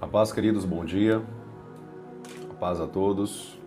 A paz, queridos, bom dia. A paz a todos.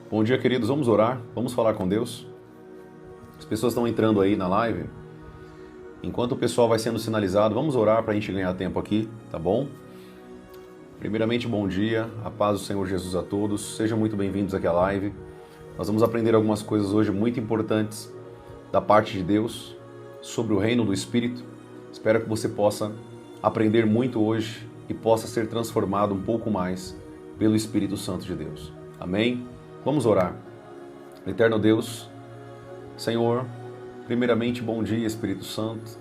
Bom dia, queridos. Vamos orar, vamos falar com Deus. As pessoas estão entrando aí na live. Enquanto o pessoal vai sendo sinalizado, vamos orar para a gente ganhar tempo aqui, tá bom? Primeiramente, bom dia, a paz do Senhor Jesus a todos. Sejam muito bem-vindos aqui à live. Nós vamos aprender algumas coisas hoje muito importantes da parte de Deus sobre o reino do Espírito. Espero que você possa aprender muito hoje e possa ser transformado um pouco mais pelo Espírito Santo de Deus. Amém? Vamos orar. Eterno Deus, Senhor, primeiramente, bom dia, Espírito Santo.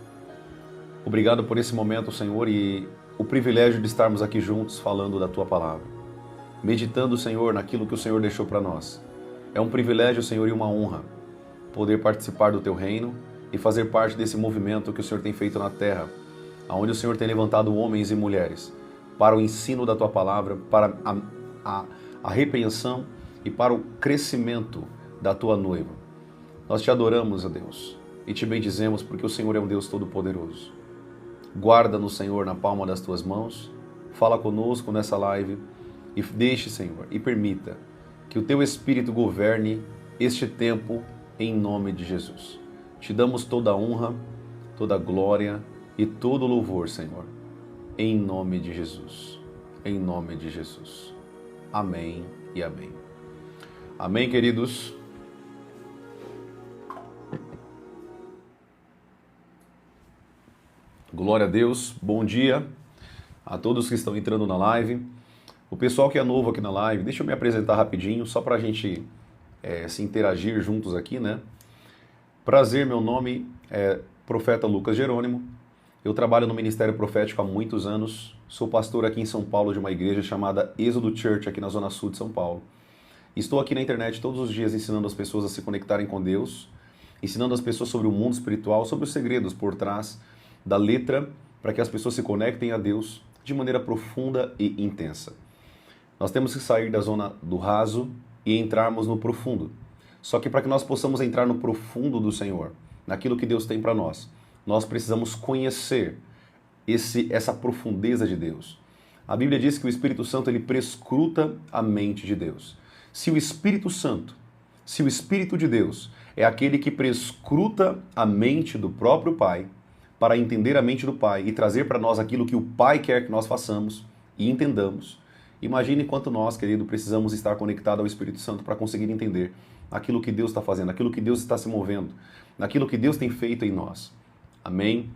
Obrigado por esse momento, Senhor, e o privilégio de estarmos aqui juntos falando da Tua Palavra. Meditando, Senhor, naquilo que o Senhor deixou para nós. É um privilégio, Senhor, e uma honra poder participar do Teu reino e fazer parte desse movimento que o Senhor tem feito na terra, onde o Senhor tem levantado homens e mulheres para o ensino da Tua Palavra, para a repreensão e para o crescimento da Tua noiva. Nós Te adoramos, ó Deus, e Te bendizemos porque o Senhor é um Deus todo-poderoso. Guarda-nos, Senhor, na palma das Tuas mãos, fala conosco nessa live e deixe, Senhor, e permita que o Teu Espírito governe este tempo em nome de Jesus. Te damos toda a honra, toda a glória e todo o louvor, Senhor, em nome de Jesus. Em nome de Jesus. Amém e amém. Amém, queridos? Glória a Deus. Bom dia a todos que estão entrando na live. O pessoal que é novo aqui na live, deixa eu me apresentar rapidinho, só para a gente se interagir juntos aqui, né? Prazer, meu nome é Profeta Lucas Jerônimo. Eu trabalho no Ministério Profético há muitos anos. Sou pastor aqui em São Paulo de uma igreja chamada Êxodo Church, aqui na Zona Sul de São Paulo. Estou aqui na internet todos os dias ensinando as pessoas a se conectarem com Deus, ensinando as pessoas sobre o mundo espiritual, sobre os segredos por trás da letra, para que as pessoas se conectem a Deus de maneira profunda e intensa. Nós temos que sair da zona do raso e entrarmos no profundo. Só que para que nós possamos entrar no profundo do Senhor, naquilo que Deus tem para nós, nós precisamos conhecer essa profundeza de Deus. A Bíblia diz que o Espírito Santo ele prescruta a mente de Deus. Se o Espírito Santo, se o Espírito de Deus é aquele que prescruta a mente do próprio Pai, para entender a mente do Pai e trazer para nós aquilo que o Pai quer que nós façamos e entendamos, imagine quanto nós, querido, precisamos estar conectados ao Espírito Santo para conseguir entender aquilo que Deus está fazendo, aquilo que Deus está se movendo, naquilo que Deus tem feito em nós. Amém?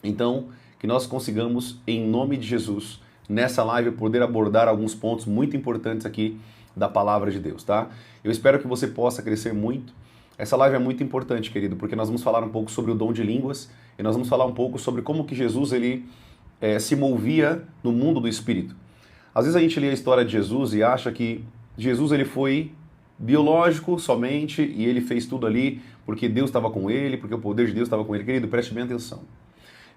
Então, que nós consigamos, em nome de Jesus, nessa live, poder abordar alguns pontos muito importantes aqui da palavra de Deus, tá? Eu espero que você possa crescer muito. Essa live é muito importante, querido, porque nós vamos falar um pouco sobre o dom de línguas e nós vamos falar um pouco sobre como que Jesus ele se movia no mundo do Espírito. Às vezes a gente lê a história de Jesus e acha que Jesus ele foi biológico somente e ele fez tudo ali porque Deus estava com ele, porque o poder de Deus estava com ele. Querido, preste bem atenção.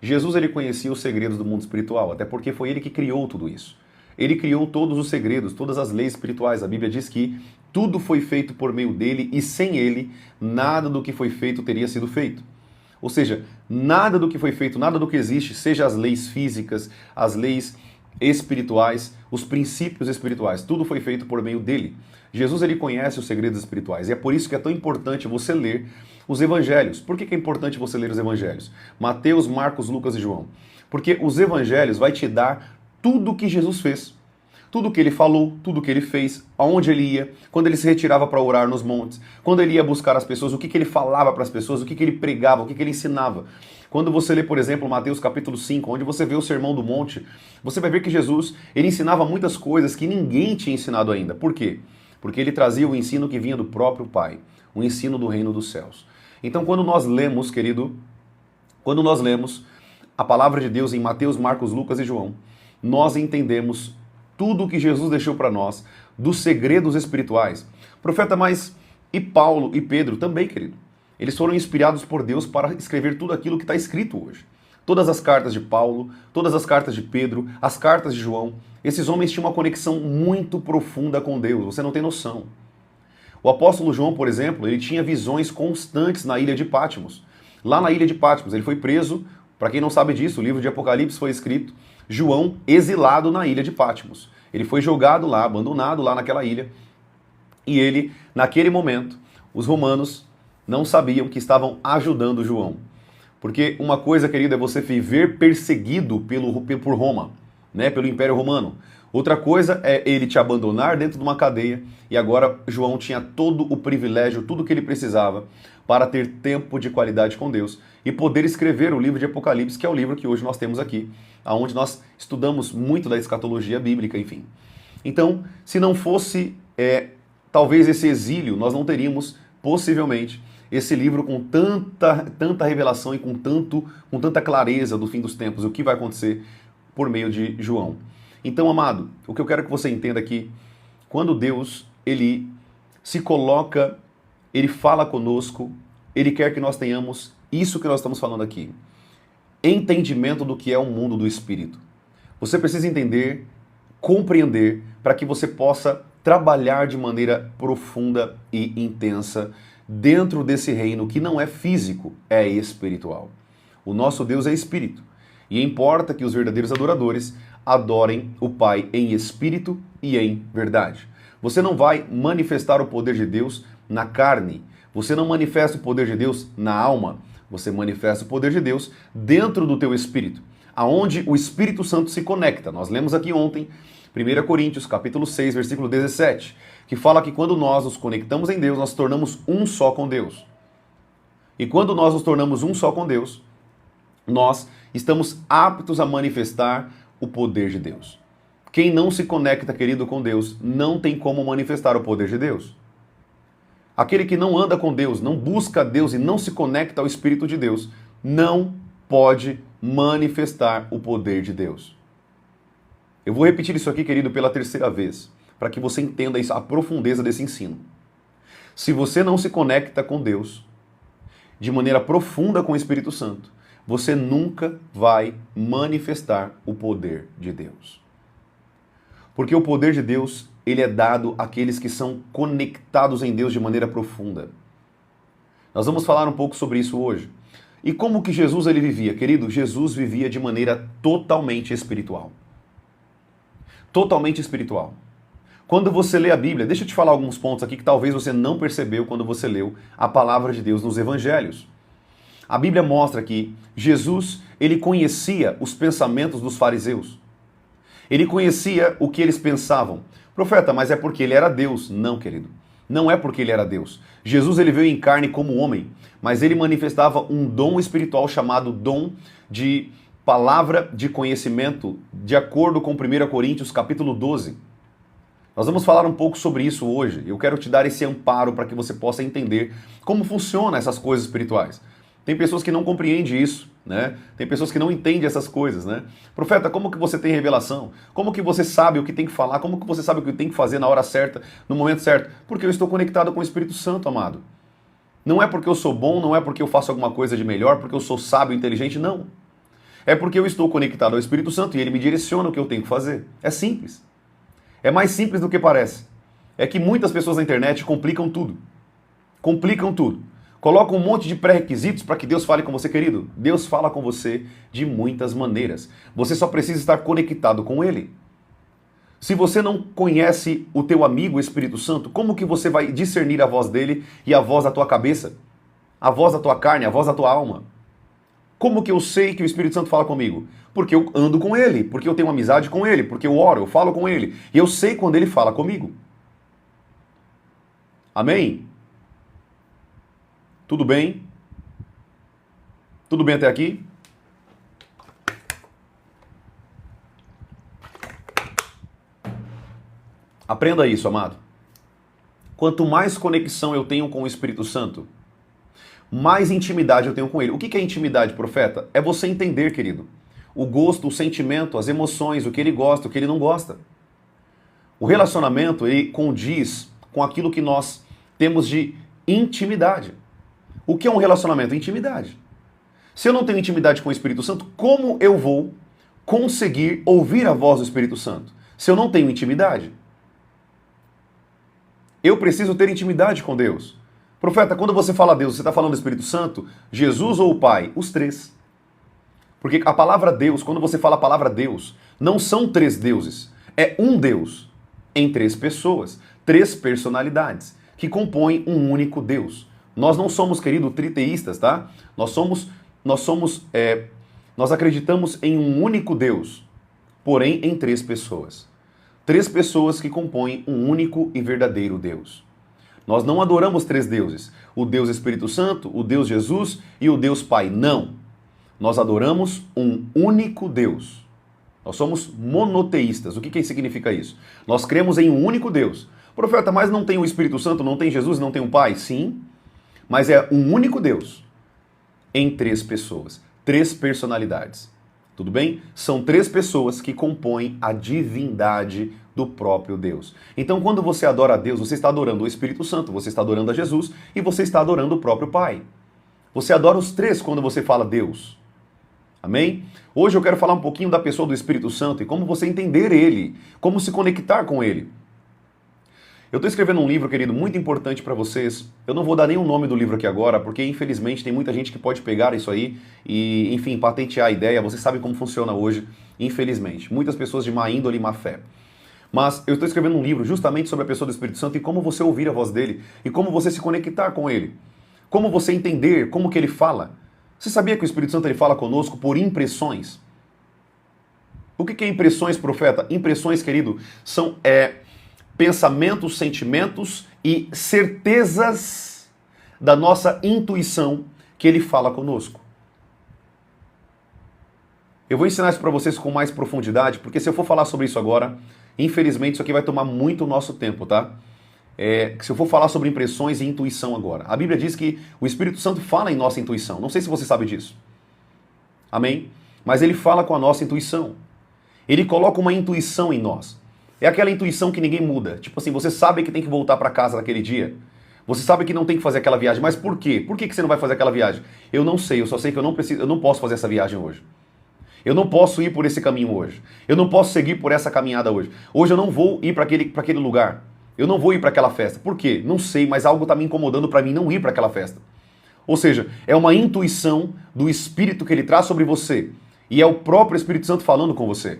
Jesus ele conhecia os segredos do mundo espiritual, até porque foi ele que criou tudo isso. Ele criou todos os segredos, todas as leis espirituais. A Bíblia diz que tudo foi feito por meio dele e sem ele, nada do que foi feito teria sido feito. Ou seja, nada do que foi feito, nada do que existe, seja as leis físicas, as leis espirituais, os princípios espirituais, tudo foi feito por meio dele. Jesus ele conhece os segredos espirituais e é por isso que é tão importante você ler os evangelhos. Por que é importante você ler os evangelhos? Mateus, Marcos, Lucas e João. Porque os evangelhos vai te dar tudo o que Jesus fez. Tudo o que ele falou, tudo o que ele fez, aonde ele ia, quando ele se retirava para orar nos montes, quando ele ia buscar as pessoas, o que ele falava para as pessoas, o que ele pregava, o que ele ensinava. Quando você lê, por exemplo, Mateus capítulo 5, onde você vê o Sermão do Monte, você vai ver que Jesus ele ensinava muitas coisas que ninguém tinha ensinado ainda. Por quê? Porque ele trazia o ensino que vinha do próprio Pai, o ensino do reino dos céus. Então, quando nós lemos, querido, quando nós lemos a palavra de Deus em Mateus, Marcos, Lucas e João, nós entendemos tudo o que Jesus deixou para nós, dos segredos espirituais. Profeta, mas e Paulo e Pedro também, querido? Eles foram inspirados por Deus para escrever tudo aquilo que está escrito hoje. Todas as cartas de Paulo, todas as cartas de Pedro, as cartas de João, esses homens tinham uma conexão muito profunda com Deus, você não tem noção. O apóstolo João, por exemplo, ele tinha visões constantes na ilha de Patmos. Lá na ilha de Patmos, ele foi preso, para quem não sabe disso, o livro de Apocalipse foi escrito, João exilado na ilha de Patmos. Ele foi jogado lá, abandonado lá naquela ilha, e ele, naquele momento, os romanos não sabiam que estavam ajudando João. Porque uma coisa, querido, é você viver perseguido por Roma, né, pelo Império Romano. Outra coisa é ele te abandonar dentro de uma cadeia, e agora João tinha todo o privilégio, tudo o que ele precisava para ter tempo de qualidade com Deus e poder escrever o livro de Apocalipse, que é o livro que hoje nós temos aqui, onde nós estudamos muito da escatologia bíblica, enfim. Então, se não fosse talvez esse exílio, nós não teríamos, possivelmente, esse livro com tanta revelação e com tanta clareza do fim dos tempos, o que vai acontecer por meio de João. Então, amado, o que eu quero que você entenda aqui, quando Deus, ele se coloca, ele fala conosco, ele quer que nós tenhamos isso que nós estamos falando aqui. Entendimento do que é o mundo do Espírito. Você precisa entender, compreender, para que você possa trabalhar de maneira profunda e intensa dentro desse reino que não é físico, é espiritual. O nosso Deus é espírito. E importa que os verdadeiros adoradores adorem o Pai em espírito e em verdade. Você não vai manifestar o poder de Deus na carne. Você não manifesta o poder de Deus na alma. Você manifesta o poder de Deus dentro do teu espírito, aonde o Espírito Santo se conecta. Nós lemos aqui ontem, 1 Coríntios, capítulo 6, versículo 17, que fala que quando nós nos conectamos em Deus, nós tornamos um só com Deus. E quando nós nos tornamos um só com Deus, nós estamos aptos a manifestar o poder de Deus. Quem não se conecta, querido, com Deus, não tem como manifestar o poder de Deus. Aquele que não anda com Deus, não busca Deus e não se conecta ao Espírito de Deus, não pode manifestar o poder de Deus. Eu vou repetir isso aqui, querido, pela terceira vez, para que você entenda a profundeza desse ensino. Se você não se conecta com Deus de maneira profunda com o Espírito Santo, você nunca vai manifestar o poder de Deus. Porque o poder de Deus, ele é dado àqueles que são conectados em Deus de maneira profunda. Nós vamos falar um pouco sobre isso hoje. E como que Jesus ele vivia? Querido, Jesus vivia de maneira totalmente espiritual. Totalmente espiritual. Quando você lê a Bíblia, deixa eu te falar alguns pontos aqui que talvez você não percebeu quando você leu a palavra de Deus nos evangelhos. A Bíblia mostra que Jesus, ele conhecia os pensamentos dos fariseus. Ele conhecia o que eles pensavam. Profeta, mas é porque ele era Deus. Não, querido. Não é porque ele era Deus. Jesus, ele veio em carne como homem, mas ele manifestava um dom espiritual chamado dom de palavra de conhecimento, de acordo com 1 Coríntios capítulo 12. Nós vamos falar um pouco sobre isso hoje. Eu quero te dar esse amparo para que você possa entender como funcionam essas coisas espirituais. Tem pessoas que não compreendem isso, né? Tem pessoas que não entendem essas coisas, né? Profeta, como que você tem revelação? Como que você sabe o que tem que falar? Como que você sabe o que tem que fazer na hora certa, no momento certo? Porque eu estou conectado com o Espírito Santo, amado. Não é porque eu sou bom, não é porque eu faço alguma coisa de melhor, porque eu sou sábio, inteligente, não. É porque eu estou conectado ao Espírito Santo e ele me direciona o que eu tenho que fazer. É simples. É mais simples do que parece. É que muitas pessoas na internet complicam tudo. Complicam tudo. Colocam um monte de pré-requisitos para que Deus fale com você, querido. Deus fala com você de muitas maneiras. Você só precisa estar conectado com Ele. Se você não conhece o teu amigo, o Espírito Santo, como que você vai discernir a voz dele e a voz da tua cabeça? A voz da tua carne, a voz da tua alma? Como que eu sei que o Espírito Santo fala comigo? Porque eu ando com Ele, porque eu tenho uma amizade com Ele, porque eu oro, eu falo com Ele. E eu sei quando Ele fala comigo. Amém? Tudo bem? Tudo bem até aqui? Aprenda isso, amado. Quanto mais conexão eu tenho com o Espírito Santo, mais intimidade eu tenho com ele. O que é intimidade, profeta? É você entender, querido, o gosto, o sentimento, as emoções, o que ele gosta, o que ele não gosta. O relacionamento, ele condiz com aquilo que nós temos de intimidade. O que é um relacionamento? Intimidade. Se eu não tenho intimidade com o Espírito Santo, como eu vou conseguir ouvir a voz do Espírito Santo? Se eu não tenho intimidade. Eu preciso ter intimidade com Deus. Profeta, quando você fala Deus, você está falando do Espírito Santo, Jesus ou o Pai? Os três. Porque a palavra Deus, quando você fala a palavra Deus, não são três deuses. É um Deus em três pessoas, três personalidades, que compõem um único Deus. Nós não somos, querido, triteístas, tá? Nós acreditamos em um único Deus, porém em três pessoas. Três pessoas que compõem um único e verdadeiro Deus. Nós não adoramos três deuses, o Deus Espírito Santo, o Deus Jesus e o Deus Pai. Não. Nós adoramos um único Deus. Nós somos monoteístas. O que significa isso? Nós cremos em um único Deus. Profeta, mas não tem o Espírito Santo, não tem Jesus, não tem o Pai? Sim, mas é um único Deus em três pessoas, três personalidades. Tudo bem? São três pessoas que compõem a divindade do próprio Deus. Então, quando você adora a Deus, você está adorando o Espírito Santo, você está adorando a Jesus e você está adorando o próprio Pai. Você adora os três quando você fala Deus. Amém? Hoje eu quero falar um pouquinho da pessoa do Espírito Santo e como você entender ele, como se conectar com ele. Eu estou escrevendo um livro, querido, muito importante para vocês. Eu não vou dar nem o nome do livro aqui agora, porque infelizmente tem muita gente que pode pegar isso aí e, enfim, patentear a ideia. Você sabe como funciona hoje, infelizmente. Muitas pessoas de má índole e má fé. Mas eu estou escrevendo um livro justamente sobre a pessoa do Espírito Santo e como você ouvir a voz dele e como você se conectar com ele. Como você entender como que ele fala. Você sabia que o Espírito Santo ele fala conosco por impressões? O que é impressões, profeta? Impressões, querido, são pensamentos, sentimentos e certezas da nossa intuição que ele fala conosco. Eu vou ensinar isso para vocês com mais profundidade, porque se eu for falar sobre isso agora, infelizmente isso aqui vai tomar muito nosso tempo, tá? Se eu for falar sobre impressões e intuição agora. A Bíblia diz que o Espírito Santo fala em nossa intuição. Não sei se você sabe disso. Amém? Mas ele fala com a nossa intuição. Ele coloca uma intuição em nós. É aquela intuição que ninguém muda. Tipo assim, você sabe que tem que voltar para casa naquele dia. Você sabe que não tem que fazer aquela viagem. Mas por quê? Por que você não vai fazer aquela viagem? Eu não sei, eu só sei que eu não posso fazer essa viagem hoje. Eu não posso ir por esse caminho hoje. Eu não posso seguir por essa caminhada hoje. Hoje eu não vou ir para aquele lugar. Eu não vou ir para aquela festa. Por quê? Não sei, mas algo está me incomodando para mim não ir para aquela festa. Ou seja, é uma intuição do Espírito que ele traz sobre você. E é o próprio Espírito Santo falando com você.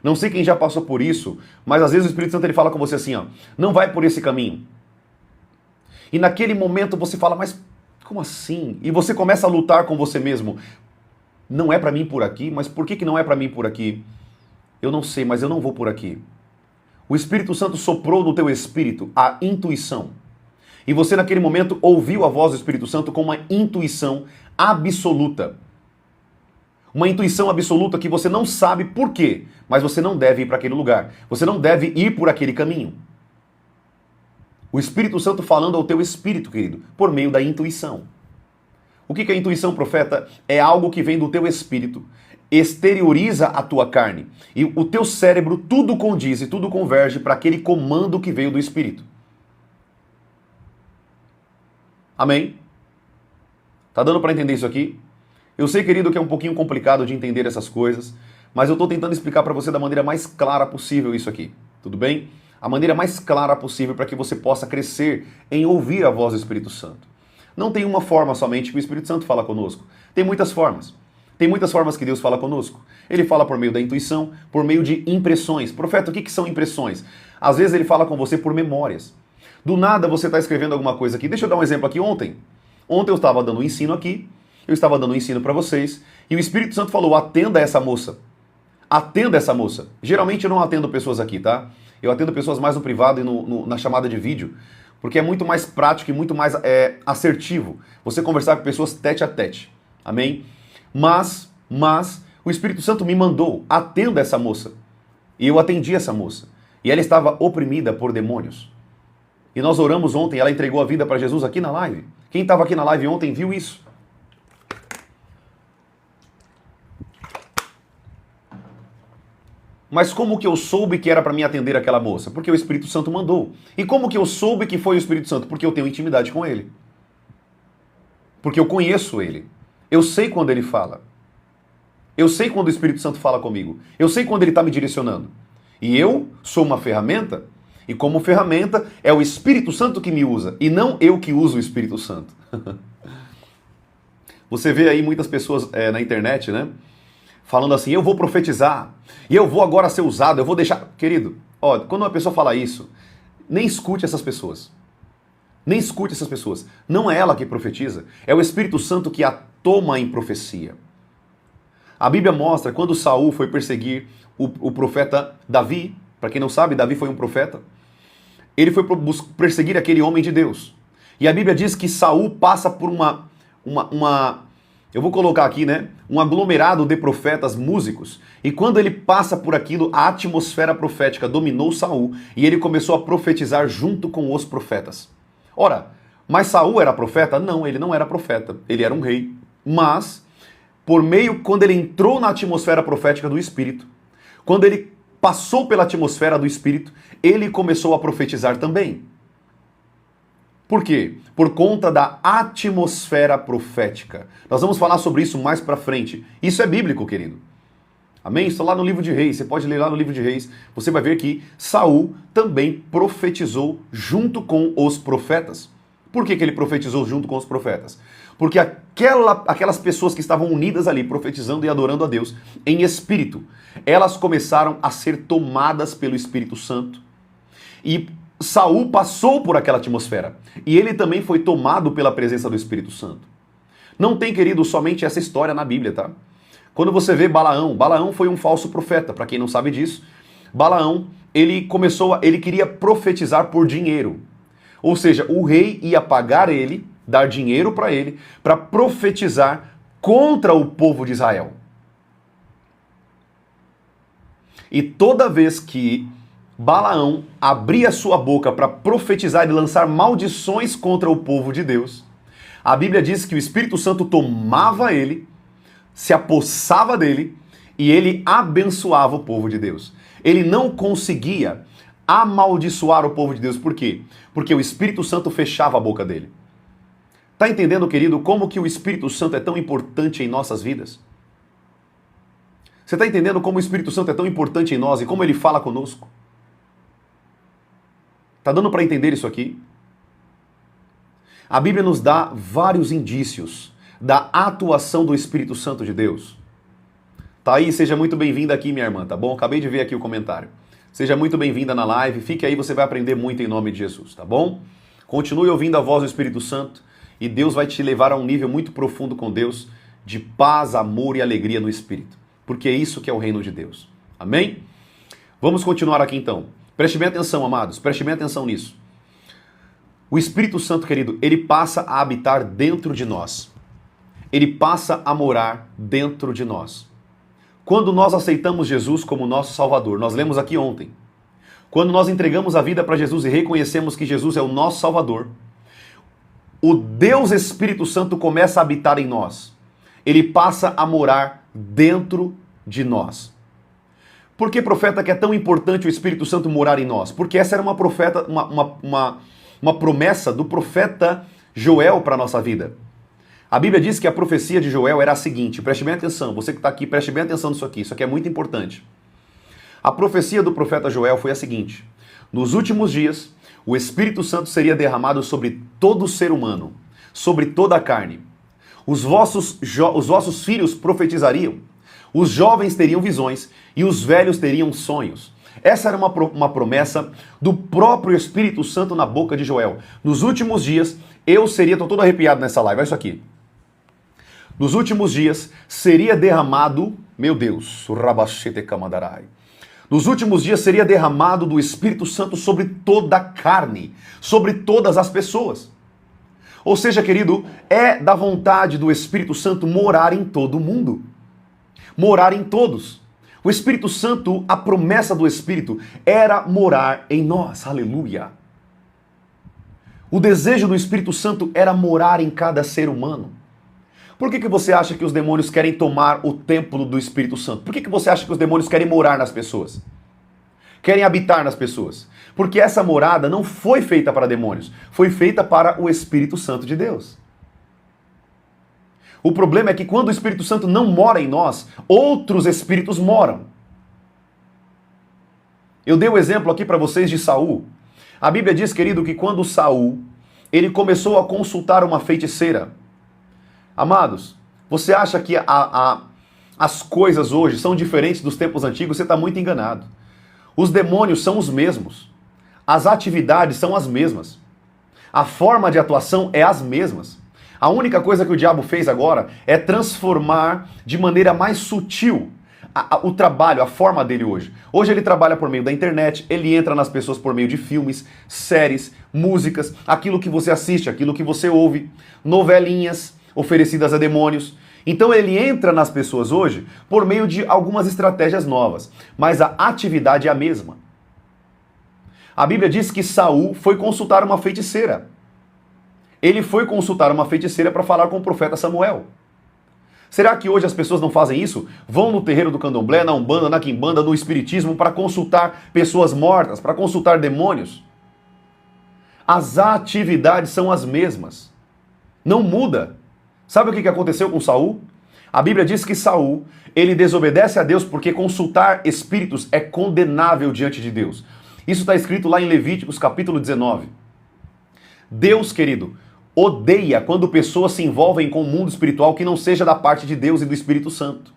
Não sei quem já passou por isso, mas às vezes o Espírito Santo ele fala com você assim, ó, não vai por esse caminho. E naquele momento você fala, mas como assim? E você começa a lutar com você mesmo. Não é para mim por aqui, mas por que não é para mim por aqui? Eu não sei, mas eu não vou por aqui. O Espírito Santo soprou no teu espírito a intuição. E você naquele momento ouviu a voz do Espírito Santo com uma intuição absoluta. Uma intuição absoluta que você não sabe por quê, mas você não deve ir para aquele lugar. Você não deve ir por aquele caminho. O Espírito Santo falando ao teu espírito, querido, por meio da intuição. O que é intuição, profeta? É algo que vem do teu espírito, exterioriza a tua carne. E o teu cérebro tudo condiz e tudo converge para aquele comando que veio do espírito. Amém? Tá dando para entender isso aqui? Eu sei, querido, que é um pouquinho complicado de entender essas coisas, mas eu estou tentando explicar para você da maneira mais clara possível isso aqui. Tudo bem? A maneira mais clara possível para que você possa crescer em ouvir a voz do Espírito Santo. Não tem uma forma somente que o Espírito Santo fala conosco. Tem muitas formas. Tem muitas formas que Deus fala conosco. Ele fala por meio da intuição, por meio de impressões. Profeta, o que são impressões? Às vezes ele fala com você por memórias. Do nada você está escrevendo alguma coisa aqui. Deixa eu dar um exemplo aqui ontem. Ontem eu estava dando um ensino aqui, eu estava dando um ensino para vocês, e o Espírito Santo falou, atenda essa moça. Atenda essa moça. Geralmente eu não atendo pessoas aqui, tá? Eu atendo pessoas mais no privado e na chamada de vídeo, porque é muito mais prático e muito mais assertivo você conversar com pessoas tete a tete. Amém? Mas o Espírito Santo me mandou, atenda essa moça. E eu atendi essa moça. E ela estava oprimida por demônios. E nós oramos ontem, ela entregou a vida para Jesus aqui na live. Quem estava aqui na live ontem viu isso. Mas como que eu soube que era para mim atender aquela moça? Porque o Espírito Santo mandou. E como que eu soube que foi o Espírito Santo? Porque eu tenho intimidade com ele. Porque eu conheço ele. Eu sei quando ele fala. Eu sei quando o Espírito Santo fala comigo. Eu sei quando ele está me direcionando. E eu sou uma ferramenta. E como ferramenta é o Espírito Santo que me usa. E não eu que uso o Espírito Santo. Você vê aí muitas pessoas na internet, né? Falando assim, eu vou profetizar, e eu vou agora ser usado, eu vou deixar... Querido, ó, quando uma pessoa fala isso, nem escute essas pessoas. Nem escute essas pessoas. Não é ela que profetiza, é o Espírito Santo que a toma em profecia. A Bíblia mostra, quando Saul foi perseguir o profeta Davi, para quem não sabe, Davi foi um profeta, ele foi perseguir aquele homem de Deus. E a Bíblia diz que Saul passa por eu vou colocar aqui, né? Um aglomerado de profetas músicos. E quando ele passa por aquilo, a atmosfera profética dominou Saul e ele começou a profetizar junto com os profetas. Ora, mas Saul era profeta? Não, ele não era profeta. Ele era um rei. Mas, quando ele entrou na atmosfera profética do Espírito, quando ele passou pela atmosfera do Espírito, ele começou a profetizar também. Por quê? Por conta da atmosfera profética. Nós vamos falar sobre isso mais pra frente. Isso é bíblico, querido. Amém? Está lá no livro de Reis. Você pode ler lá no livro de Reis. Você vai ver que Saul também profetizou junto com os profetas. Por que ele profetizou junto com os profetas? Porque aquelas pessoas que estavam unidas ali, profetizando e adorando a Deus em espírito, elas começaram a ser tomadas pelo Espírito Santo. E Saul passou por aquela atmosfera e ele também foi tomado pela presença do Espírito Santo. Não tem, querido, somente essa história na Bíblia, tá? Quando você vê Balaão foi um falso profeta, para quem não sabe disso. Balaão, ele queria profetizar por dinheiro. Ou seja, o rei ia pagar ele, dar dinheiro para ele, para profetizar contra o povo de Israel. E toda vez que Balaão abria sua boca para profetizar e lançar maldições contra o povo de Deus, a Bíblia diz que o Espírito Santo tomava ele, se apossava dele e ele abençoava o povo de Deus. Ele não conseguia amaldiçoar o povo de Deus. Por quê? Porque o Espírito Santo fechava a boca dele. Tá entendendo, querido, como que o Espírito Santo é tão importante em nossas vidas? Você está entendendo como o Espírito Santo é tão importante em nós e como ele fala conosco? Tá dando para entender isso aqui? A Bíblia nos dá vários indícios da atuação do Espírito Santo de Deus. Tá aí, seja muito bem-vinda aqui, minha irmã, tá bom? Acabei de ver aqui o comentário. Seja muito bem-vinda na live, fique aí, você vai aprender muito em nome de Jesus, tá bom? Continue ouvindo a voz do Espírito Santo e Deus vai te levar a um nível muito profundo com Deus de paz, amor e alegria no Espírito. Porque é isso que é o reino de Deus. Amém? Vamos continuar aqui então. Preste bem atenção, amados, preste bem atenção nisso. O Espírito Santo, querido, ele passa a habitar dentro de nós. Ele passa a morar dentro de nós. Quando nós aceitamos Jesus como nosso Salvador, nós lemos aqui ontem, quando nós entregamos a vida para Jesus e reconhecemos que Jesus é o nosso Salvador, o Deus Espírito Santo começa a habitar em nós. Ele passa a morar dentro de nós. Por que, profeta, que é tão importante o Espírito Santo morar em nós? Porque essa era uma promessa do profeta Joel para a nossa vida. A Bíblia diz que a profecia de Joel era a seguinte, preste bem atenção, você que está aqui, preste bem atenção nisso aqui é muito importante. A profecia do profeta Joel foi a seguinte: nos últimos dias, o Espírito Santo seria derramado sobre todo ser humano, sobre toda a carne. Os vossos filhos profetizariam, os jovens teriam visões e os velhos teriam sonhos. Essa era uma promessa do próprio Espírito Santo na boca de Joel. Nos últimos dias, estou todo arrepiado nessa live, olha isso aqui. Nos últimos dias seria derramado, meu Deus, o Rabachete Kamadarai. Nos últimos dias seria derramado do Espírito Santo sobre toda a carne, sobre todas as pessoas. Ou seja, querido, é da vontade do Espírito Santo morar em todo mundo. Morar em todos. O Espírito Santo, a promessa do Espírito era morar em nós. Aleluia. O desejo do Espírito Santo era morar em cada ser humano. Por que você acha que os demônios querem tomar o templo do Espírito Santo? Por que você acha que os demônios querem morar nas pessoas? Querem habitar nas pessoas? Porque essa morada não foi feita para demônios, foi feita para o Espírito Santo de Deus. O problema é que quando o Espírito Santo não mora em nós, outros espíritos moram. Eu dei o exemplo aqui para vocês de Saul. A Bíblia diz, querido, que quando Saul, ele começou a consultar uma feiticeira. Amados, você acha que as coisas hoje são diferentes dos tempos antigos? Você está muito enganado. Os demônios são os mesmos. As atividades são as mesmas. A forma de atuação é as mesmas. A única coisa que o diabo fez agora é transformar de maneira mais sutil o trabalho, a forma dele hoje. Hoje ele trabalha por meio da internet, ele entra nas pessoas por meio de filmes, séries, músicas, aquilo que você assiste, aquilo que você ouve, novelinhas oferecidas a demônios. Então ele entra nas pessoas hoje por meio de algumas estratégias novas, mas a atividade é a mesma. A Bíblia diz que Saul foi consultar uma feiticeira. Ele foi consultar uma feiticeira para falar com o profeta Samuel. Será que hoje as pessoas não fazem isso? Vão no terreiro do candomblé, na umbanda, na quimbanda, no espiritismo para consultar pessoas mortas, para consultar demônios? As atividades são as mesmas. Não muda. Sabe o que aconteceu com Saul? A Bíblia diz que Saul, ele desobedece a Deus porque consultar espíritos é condenável diante de Deus. Isso está escrito lá em Levíticos capítulo 19. Deus, querido, odeia quando pessoas se envolvem com o mundo espiritual que não seja da parte de Deus e do Espírito Santo.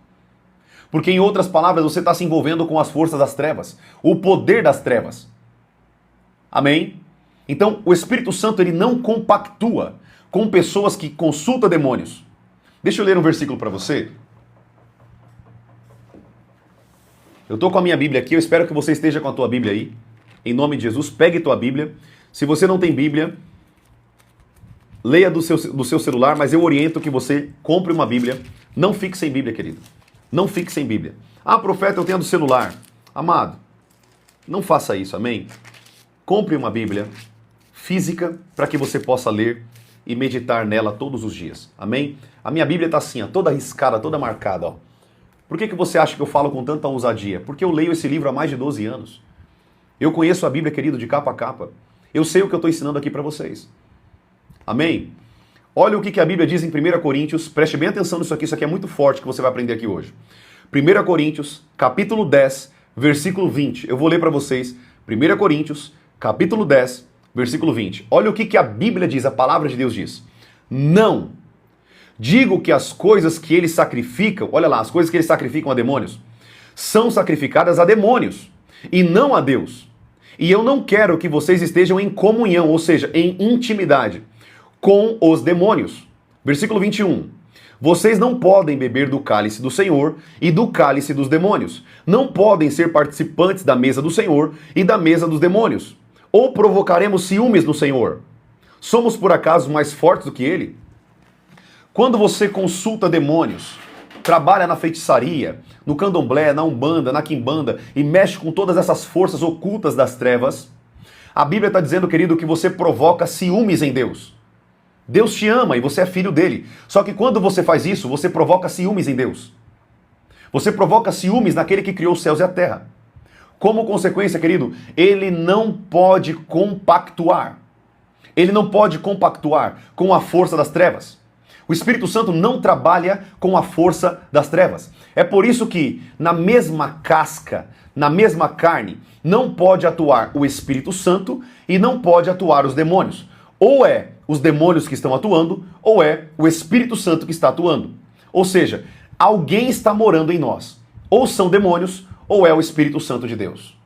Porque, em outras palavras, você está se envolvendo com as forças das trevas, o poder das trevas. Amém? Então, o Espírito Santo ele não compactua com pessoas que consultam demônios. Deixa eu ler um versículo para você. Eu estou com a minha Bíblia aqui, eu espero que você esteja com a tua Bíblia aí. Em nome de Jesus, pegue tua Bíblia. Se você não tem Bíblia, leia do seu celular, mas eu oriento que você compre uma Bíblia. Não fique sem Bíblia, querido. Não fique sem Bíblia. Ah, profeta, eu tenho do celular. Amado, não faça isso, amém? Compre uma Bíblia física para que você possa ler e meditar nela todos os dias, amém? A minha Bíblia está assim, ó, toda riscada, toda marcada, ó. Por que você acha que eu falo com tanta ousadia? Porque eu leio esse livro há mais de 12 anos. Eu conheço a Bíblia, querido, de capa a capa. Eu sei o que eu estou ensinando aqui para vocês. Amém? Olha o que a Bíblia diz em 1 Coríntios, preste bem atenção nisso aqui é muito forte que você vai aprender aqui hoje. 1 Coríntios, capítulo 10, versículo 20. Eu vou ler para vocês. 1 Coríntios, capítulo 10, versículo 20. Olha o que a Bíblia diz, a palavra de Deus diz. Não digo que as coisas que eles sacrificam, olha lá, as coisas que eles sacrificam a demônios, são sacrificadas a demônios e não a Deus. E eu não quero que vocês estejam em comunhão, ou seja, em intimidade com os demônios. Versículo 21. Vocês não podem beber do cálice do Senhor e do cálice dos demônios. Não podem ser participantes da mesa do Senhor e da mesa dos demônios. Ou provocaremos ciúmes no Senhor? Somos por acaso mais fortes do que ele? Quando você consulta demônios, trabalha na feitiçaria, no candomblé, na umbanda, na quimbanda e mexe com todas essas forças ocultas das trevas, a Bíblia está dizendo, querido, que você provoca ciúmes em Deus. Deus te ama e você é filho dele. Só que quando você faz isso, você provoca ciúmes em Deus. Você provoca ciúmes naquele que criou os céus e a terra. Como consequência, querido, ele não pode compactuar. Ele não pode compactuar com a força das trevas. O Espírito Santo não trabalha com a força das trevas. É por isso que na mesma casca, na mesma carne, não pode atuar o Espírito Santo e não pode atuar os demônios. Ou é os demônios que estão atuando, ou é o Espírito Santo que está atuando. Ou seja, alguém está morando em nós. Ou são demônios, ou é o Espírito Santo de Deus.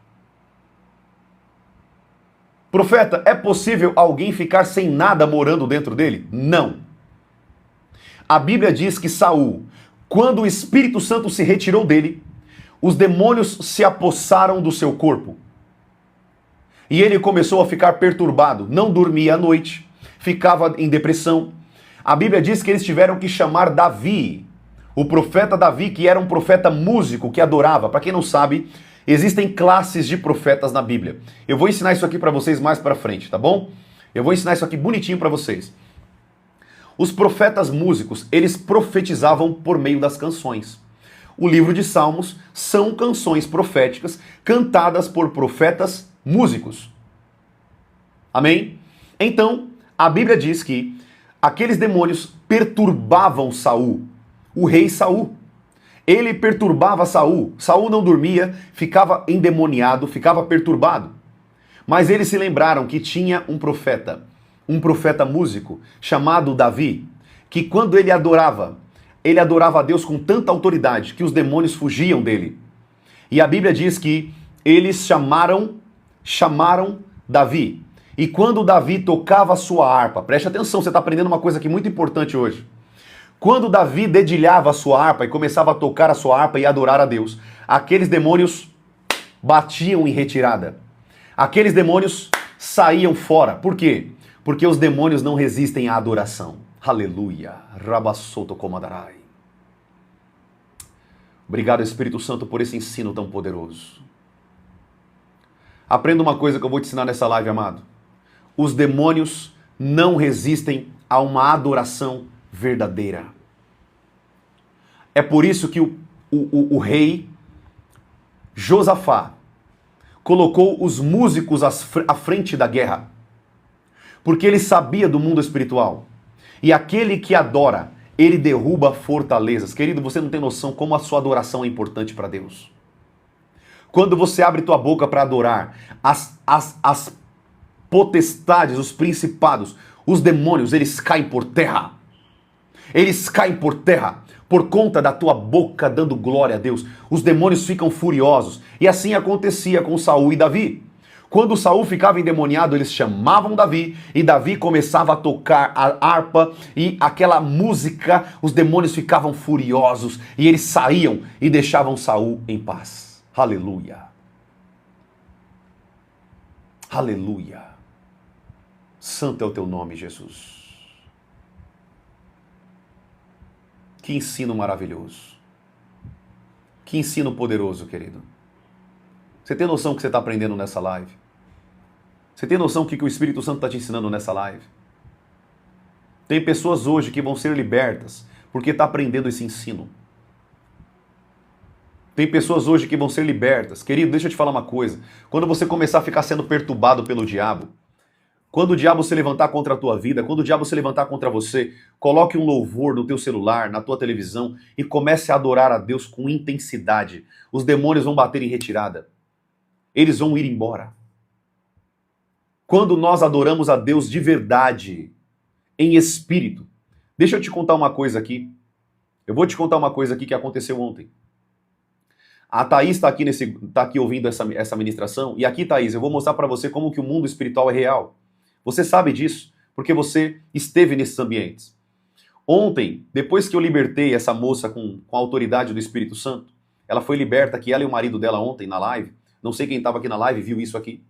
Profeta, é possível alguém ficar sem nada morando dentro dele? Não. A Bíblia diz que Saul, quando o Espírito Santo se retirou dele, os demônios se apossaram do seu corpo. E ele começou a ficar perturbado, não dormia à noite, ficava em depressão. A Bíblia diz que eles tiveram que chamar Davi, o profeta Davi, que era um profeta músico, que adorava. Para quem não sabe, existem classes de profetas na Bíblia. Eu vou ensinar isso aqui para vocês mais para frente, tá bom? Eu vou ensinar isso aqui bonitinho para vocês. Os profetas músicos, eles profetizavam por meio das canções. O livro de Salmos são canções proféticas cantadas por profetas músicos. Amém? Então, a Bíblia diz que aqueles demônios perturbavam Saul, o rei Saul. Ele perturbava Saul. Saul não dormia, ficava endemoniado, ficava perturbado. Mas eles se lembraram que tinha um profeta músico, chamado Davi, que quando ele adorava a Deus com tanta autoridade que os demônios fugiam dele. E a Bíblia diz que eles chamaram Davi. E quando Davi tocava a sua harpa, preste atenção, você está aprendendo uma coisa aqui muito importante hoje. Quando Davi dedilhava a sua harpa e começava a tocar a sua harpa e adorar a Deus, aqueles demônios batiam em retirada. Aqueles demônios saíam fora. Por quê? Porque os demônios não resistem à adoração. Aleluia. Rabassoto Komadarai. Obrigado, Espírito Santo, por esse ensino tão poderoso. Aprenda uma coisa que eu vou te ensinar nessa live, amado. Os demônios não resistem a uma adoração verdadeira. É por isso que o rei Josafá colocou os músicos à frente da guerra. Porque ele sabia do mundo espiritual. E aquele que adora, ele derruba fortalezas. Querido, você não tem noção como a sua adoração é importante para Deus. Quando você abre tua boca para adorar, as potestades, os principados, os demônios, eles caem por terra. Eles caem por terra por conta da tua boca dando glória a Deus. Os demônios ficam furiosos. E assim acontecia com Saul e Davi. Quando Saul ficava endemoniado, eles chamavam Davi e Davi começava a tocar a harpa e aquela música, os demônios ficavam furiosos e eles saíam e deixavam Saul em paz. Aleluia. Aleluia. Santo é o teu nome, Jesus. Que ensino maravilhoso. Que ensino poderoso, querido. Você tem noção do que você está aprendendo nessa live? Você tem noção do que o Espírito Santo está te ensinando nessa live? Tem pessoas hoje que vão ser libertas porque está aprendendo esse ensino. Tem pessoas hoje que vão ser libertas. Querido, deixa eu te falar uma coisa. Quando você começar a ficar sendo perturbado pelo diabo, quando o diabo se levantar contra a tua vida, quando o diabo se levantar contra você, coloque um louvor no teu celular, na tua televisão e comece a adorar a Deus com intensidade. Os demônios vão bater em retirada. Eles vão ir embora. Quando nós adoramos a Deus de verdade, em espírito. Deixa eu te contar uma coisa aqui. Eu vou te contar uma coisa aqui que aconteceu ontem. A Thaís está aqui ouvindo essa ministração. E aqui, Thaís, eu vou mostrar para você como que o mundo espiritual é real. Você sabe disso porque você esteve nesses ambientes. Ontem, depois que eu libertei essa moça com a autoridade do Espírito Santo, ela foi liberta, que ela e o marido dela ontem na live, não sei quem estava aqui na live viu isso aqui.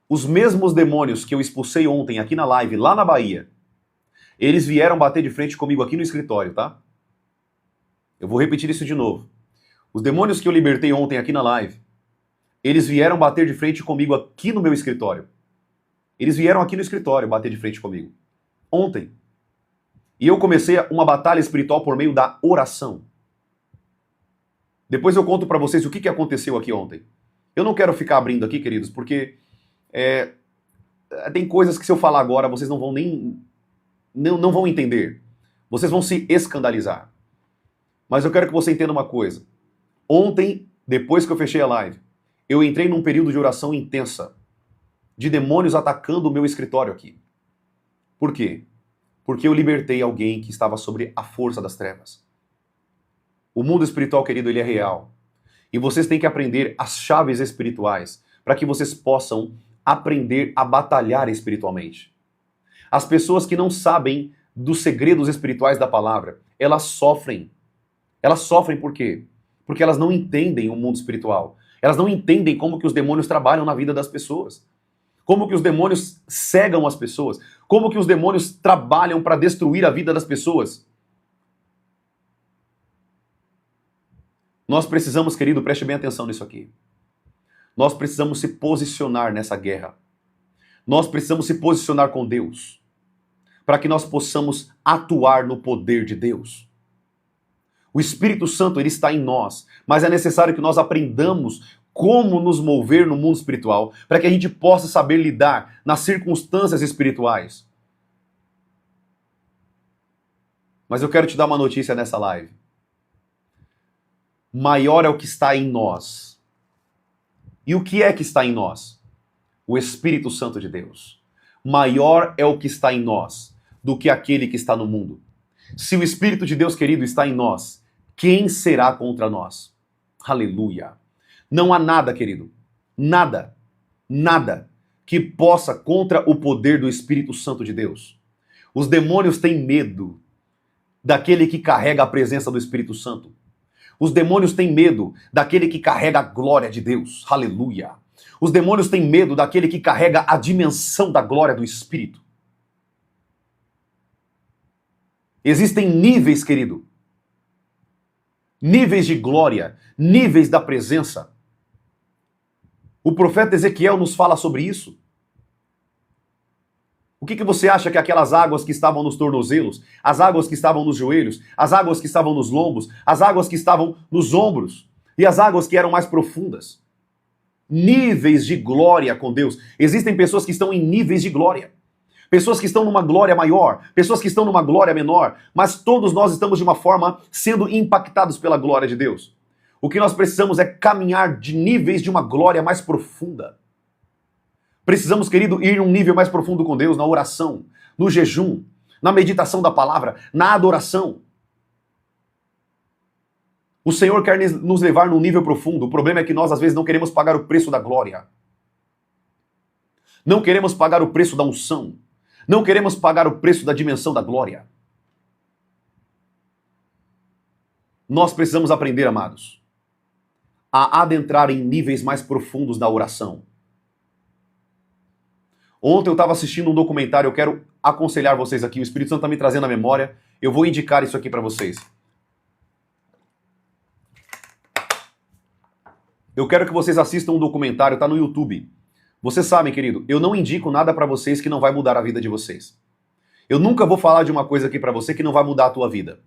Os mesmos demônios que eu expulsei ontem aqui na live, lá na Bahia, eles vieram bater de frente comigo aqui no escritório, tá? Eu vou repetir isso de novo. Os demônios que eu libertei ontem aqui na live, eles vieram bater de frente comigo aqui no meu escritório. Eles vieram aqui no escritório bater de frente comigo. Ontem. E eu comecei uma batalha espiritual por meio da oração. Depois eu conto pra vocês o que aconteceu aqui ontem. Eu não quero ficar abrindo aqui, queridos, porque tem coisas que se eu falar agora vocês não vão não vão entender. Vocês vão se escandalizar. Mas eu quero que você entenda uma coisa. Ontem, depois que eu fechei a live, eu entrei num período de oração intensa, de demônios atacando o meu escritório aqui. Por quê? Porque eu libertei alguém que estava sobre a força das trevas. O mundo espiritual, querido, ele é real. E vocês têm que aprender as chaves espirituais para que vocês possam aprender a batalhar espiritualmente. As pessoas que não sabem dos segredos espirituais da palavra, elas sofrem. Elas sofrem por quê? Porque elas não entendem o mundo espiritual. Elas não entendem como que os demônios trabalham na vida das pessoas. Como que os demônios cegam as pessoas. Como que os demônios trabalham para destruir a vida das pessoas. Nós precisamos, querido, preste bem atenção nisso aqui. Nós precisamos se posicionar nessa guerra. Nós precisamos se posicionar com Deus, para que nós possamos atuar no poder de Deus. O Espírito Santo, ele está em nós, mas é necessário que nós aprendamos como nos mover no mundo espiritual, para que a gente possa saber lidar nas circunstâncias espirituais. Mas eu quero te dar uma notícia nessa live. Maior é o que está em nós. E o que é que está em nós? O Espírito Santo de Deus. Maior é o que está em nós do que aquele que está no mundo. Se o Espírito de Deus, querido, está em nós, quem será contra nós? Aleluia. Não há nada, querido, nada que possa contra o poder do Espírito Santo de Deus. Os demônios têm medo daquele que carrega a presença do Espírito Santo. Os demônios têm medo daquele que carrega a glória de Deus. Aleluia. Os demônios têm medo daquele que carrega a dimensão da glória do Espírito. Existem níveis, querido. Níveis de glória, níveis da presença. O profeta Ezequiel nos fala sobre isso. O que você acha que aquelas águas que estavam nos tornozelos, as águas que estavam nos joelhos, as águas que estavam nos lombos, as águas que estavam nos ombros e as águas que eram mais profundas? Níveis de glória com Deus. Existem pessoas que estão em níveis de glória. Pessoas que estão numa glória maior, pessoas que estão numa glória menor, mas todos nós estamos de uma forma sendo impactados pela glória de Deus. O que nós precisamos é caminhar de níveis de uma glória mais profunda. Precisamos, querido, ir num nível mais profundo com Deus, na oração, no jejum, na meditação da palavra, na adoração. O Senhor quer nos levar num nível profundo. O problema é que nós, às vezes, não queremos pagar o preço da glória. Não queremos pagar o preço da unção. Não queremos pagar o preço da dimensão da glória. Nós precisamos aprender, amados, a adentrar em níveis mais profundos da oração. Ontem eu estava assistindo um documentário, eu quero aconselhar vocês aqui, o Espírito Santo está me trazendo à memória, eu vou indicar isso aqui para vocês. Eu quero que vocês assistam um documentário, está no YouTube. Vocês sabem, querido, eu não indico nada para vocês que não vai mudar a vida de vocês. Eu nunca vou falar de uma coisa aqui para você que não vai mudar a tua vida.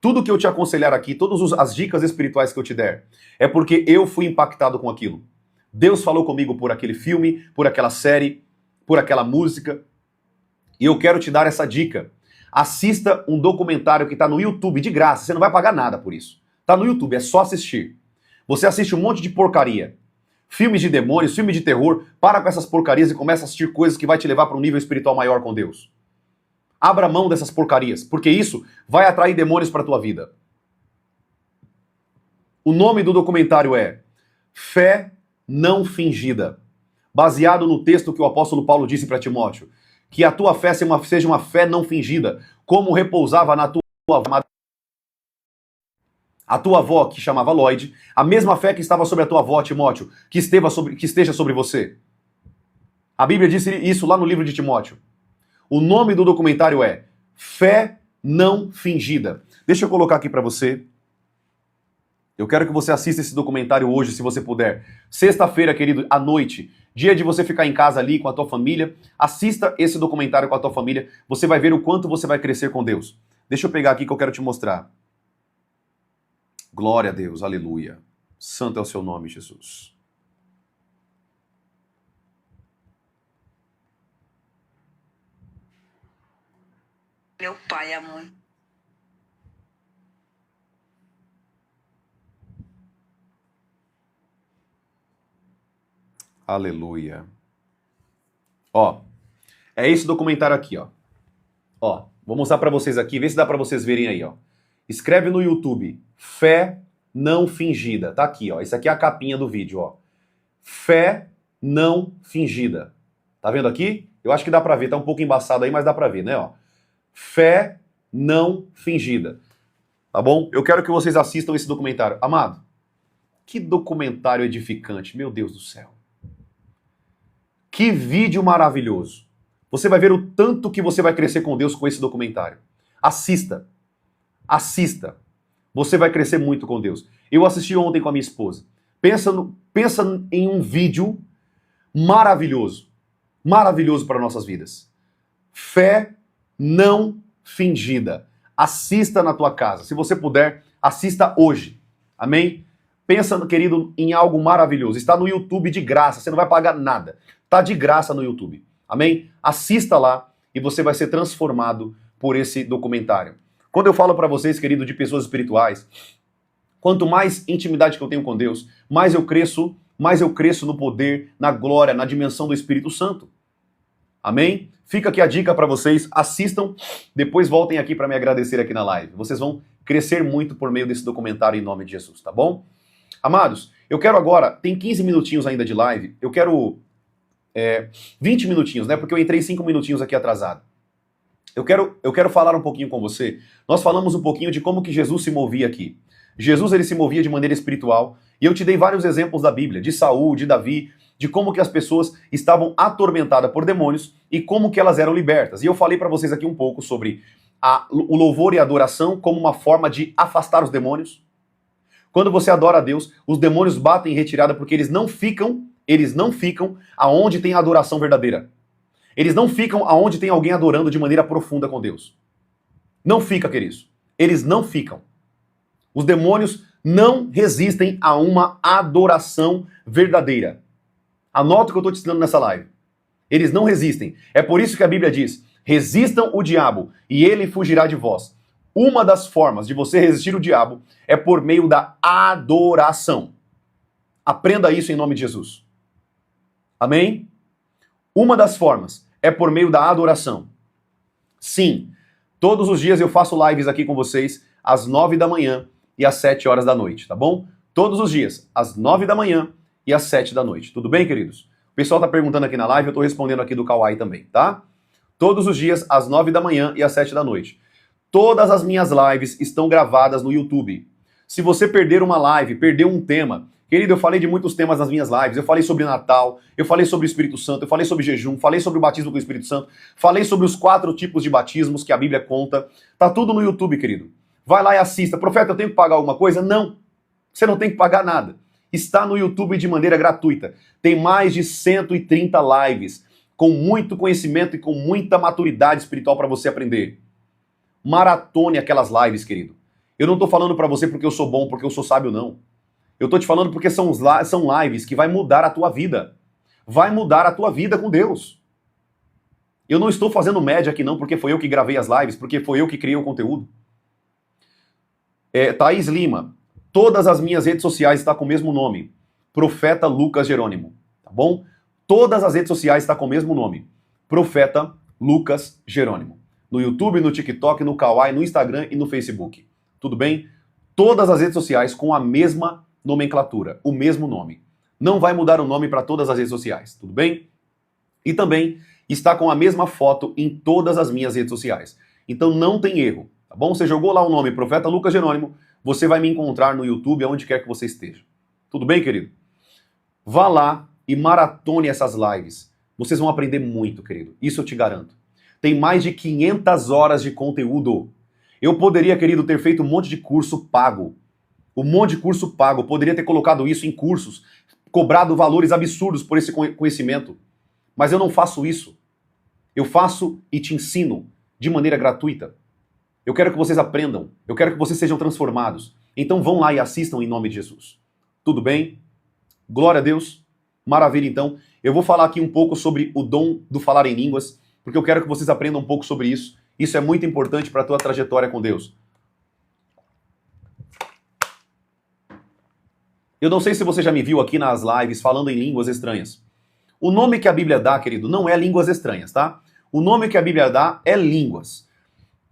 Tudo que eu te aconselhar aqui, todas as dicas espirituais que eu te der, é porque eu fui impactado com aquilo. Deus falou comigo por aquele filme, por aquela série, por aquela música. E eu quero te dar essa dica. Assista um documentário que está no YouTube de graça, você não vai pagar nada por isso. Está no YouTube, é só assistir. Você assiste um monte de porcaria. Filmes de demônios, filmes de terror, para com essas porcarias e começa a assistir coisas que vai te levar para um nível espiritual maior com Deus. Abra mão dessas porcarias, porque isso vai atrair demônios para a tua vida. O nome do documentário é Fé Não Fingida, baseado no texto que o apóstolo Paulo disse para Timóteo, que a tua fé seja uma fé não fingida, como repousava na tua amada. A tua avó, que chamava Lloyd, a mesma fé que estava sobre a tua avó, Timóteo, que esteja sobre você. A Bíblia diz isso lá no livro de Timóteo. O nome do documentário é Fé Não Fingida. Deixa eu colocar aqui para você. Eu quero que você assista esse documentário hoje, se você puder. Sexta-feira, querido, à noite, dia de você ficar em casa ali com a tua família, assista esse documentário com a tua família. Você vai ver o quanto você vai crescer com Deus. Deixa eu pegar aqui que eu quero te mostrar. Glória a Deus, aleluia. Santo é o seu nome, Jesus. Meu pai, amor. Aleluia. Ó, é esse documentário aqui, ó. Ó, vou mostrar pra vocês aqui, vê se dá pra vocês verem aí, ó. Escreve no YouTube, Fé Não Fingida. Tá aqui, ó. Isso aqui é a capinha do vídeo, ó. Fé Não Fingida. Tá vendo aqui? Eu acho que dá pra ver, tá um pouco embaçado aí, mas dá pra ver, né, ó. Fé Não Fingida. Tá bom? Eu quero que vocês assistam esse documentário. Amado, que documentário edificante, meu Deus do céu. Que vídeo maravilhoso. Você vai ver o tanto que você vai crescer com Deus com esse documentário. Assista. Assista. Você vai crescer muito com Deus. Eu assisti ontem com a minha esposa. Pensa em um vídeo maravilhoso. maravilhoso para nossas vidas. Fé não fingida. Assista na tua casa. Se você puder, assista hoje. Amém? Pensa, querido, em algo maravilhoso. Está no YouTube de graça, você não vai pagar nada. Está de graça no YouTube. Amém? Assista lá e você vai ser transformado por esse documentário. Quando eu falo para vocês, querido, de pessoas espirituais, quanto mais intimidade que eu tenho com Deus, mais eu cresço no poder, na glória, na dimensão do Espírito Santo. Amém? Fica aqui a dica para vocês, assistam, depois voltem aqui para me agradecer aqui na live. Vocês vão crescer muito por meio desse documentário em nome de Jesus, tá bom? Amados, eu quero agora, tem 15 minutinhos ainda de live, eu quero 20 minutinhos, né? Porque eu entrei 5 minutinhos aqui atrasado. Eu quero falar um pouquinho com você. Nós falamos um pouquinho de como que Jesus se movia aqui. Jesus, ele se movia de maneira espiritual, e eu te dei vários exemplos da Bíblia, de Saul, de Davi, de como que as pessoas estavam atormentadas por demônios e como que elas eram libertas. E eu falei para vocês aqui um pouco sobre o louvor e a adoração como uma forma de afastar os demônios. Quando você adora a Deus, os demônios batem em retirada porque eles não ficam aonde tem a adoração verdadeira. Eles não ficam aonde tem alguém adorando de maneira profunda com Deus. Não fica, queridos. Eles não ficam. Os demônios não resistem a uma adoração verdadeira. Anota o que eu estou te ensinando nessa live. Eles não resistem. É por isso que a Bíblia diz, resistam o diabo e ele fugirá de vós. Uma das formas de você resistir o diabo é por meio da adoração. Aprenda isso em nome de Jesus. Amém? Uma das formas é por meio da adoração. Sim, todos os dias eu faço lives aqui com vocês às 9 da manhã e às 7 horas da noite, tá bom? Todos os dias, às 9 da manhã e às 7 da noite. Tudo bem, queridos? O pessoal tá perguntando aqui na live, eu tô respondendo aqui do Kawai também, tá? Todos os dias, às 9 da manhã e às 7 da noite. Todas as minhas lives estão gravadas no YouTube. Se você perder uma live, perder um tema, querido, eu falei de muitos temas nas minhas lives. Eu falei sobre Natal, eu falei sobre o Espírito Santo, eu falei sobre jejum, falei sobre o batismo com o Espírito Santo, falei sobre os 4 tipos de batismos que a Bíblia conta. Tá tudo no YouTube, querido. Vai lá e assista. Profeta, eu tenho que pagar alguma coisa? Não. Você não tem que pagar nada. Está no YouTube de maneira gratuita. Tem mais de 130 lives com muito conhecimento e com muita maturidade espiritual para você aprender. Maratone aquelas lives, querido. Eu não tô falando para você porque eu sou bom, porque eu sou sábio, não. Eu tô te falando porque são lives que vai mudar a tua vida. Vai mudar a tua vida com Deus. Eu não estou fazendo média aqui não, porque foi eu que gravei as lives, porque foi eu que criei o conteúdo. Thaís Lima, todas as minhas redes sociais estão com o mesmo nome. Profeta Lucas Jerônimo, tá bom? Todas as redes sociais estão com o mesmo nome. Profeta Lucas Jerônimo. No YouTube, no TikTok, no Kawai, no Instagram e no Facebook. Tudo bem? Todas as redes sociais com a mesma nomenclatura, o mesmo nome. Não vai mudar o nome para todas as redes sociais, tudo bem? E também está com a mesma foto em todas as minhas redes sociais. Então não tem erro, tá bom? Você jogou lá o nome Profeta Lucas Jerônimo, você vai me encontrar no YouTube, aonde quer que você esteja. Tudo bem, querido? Vá lá e maratone essas lives. Vocês vão aprender muito, querido. Isso eu te garanto. Tem mais de 500 horas de conteúdo. Eu poderia, querido, ter feito um monte de curso pago. Um monte de curso pago. Eu poderia ter colocado isso em cursos, cobrado valores absurdos por esse conhecimento. Mas eu não faço isso. Eu faço e te ensino de maneira gratuita. Eu quero que vocês aprendam. Eu quero que vocês sejam transformados. Então vão lá e assistam em nome de Jesus. Tudo bem? Glória a Deus. Maravilha, então. Eu vou falar aqui um pouco sobre o dom do falar em línguas, porque eu quero que vocês aprendam um pouco sobre isso. Isso é muito importante para a tua trajetória com Deus. Eu não sei se você já me viu aqui nas lives falando em línguas estranhas. O nome que a Bíblia dá, querido, não é línguas estranhas, tá? O nome que a Bíblia dá é línguas.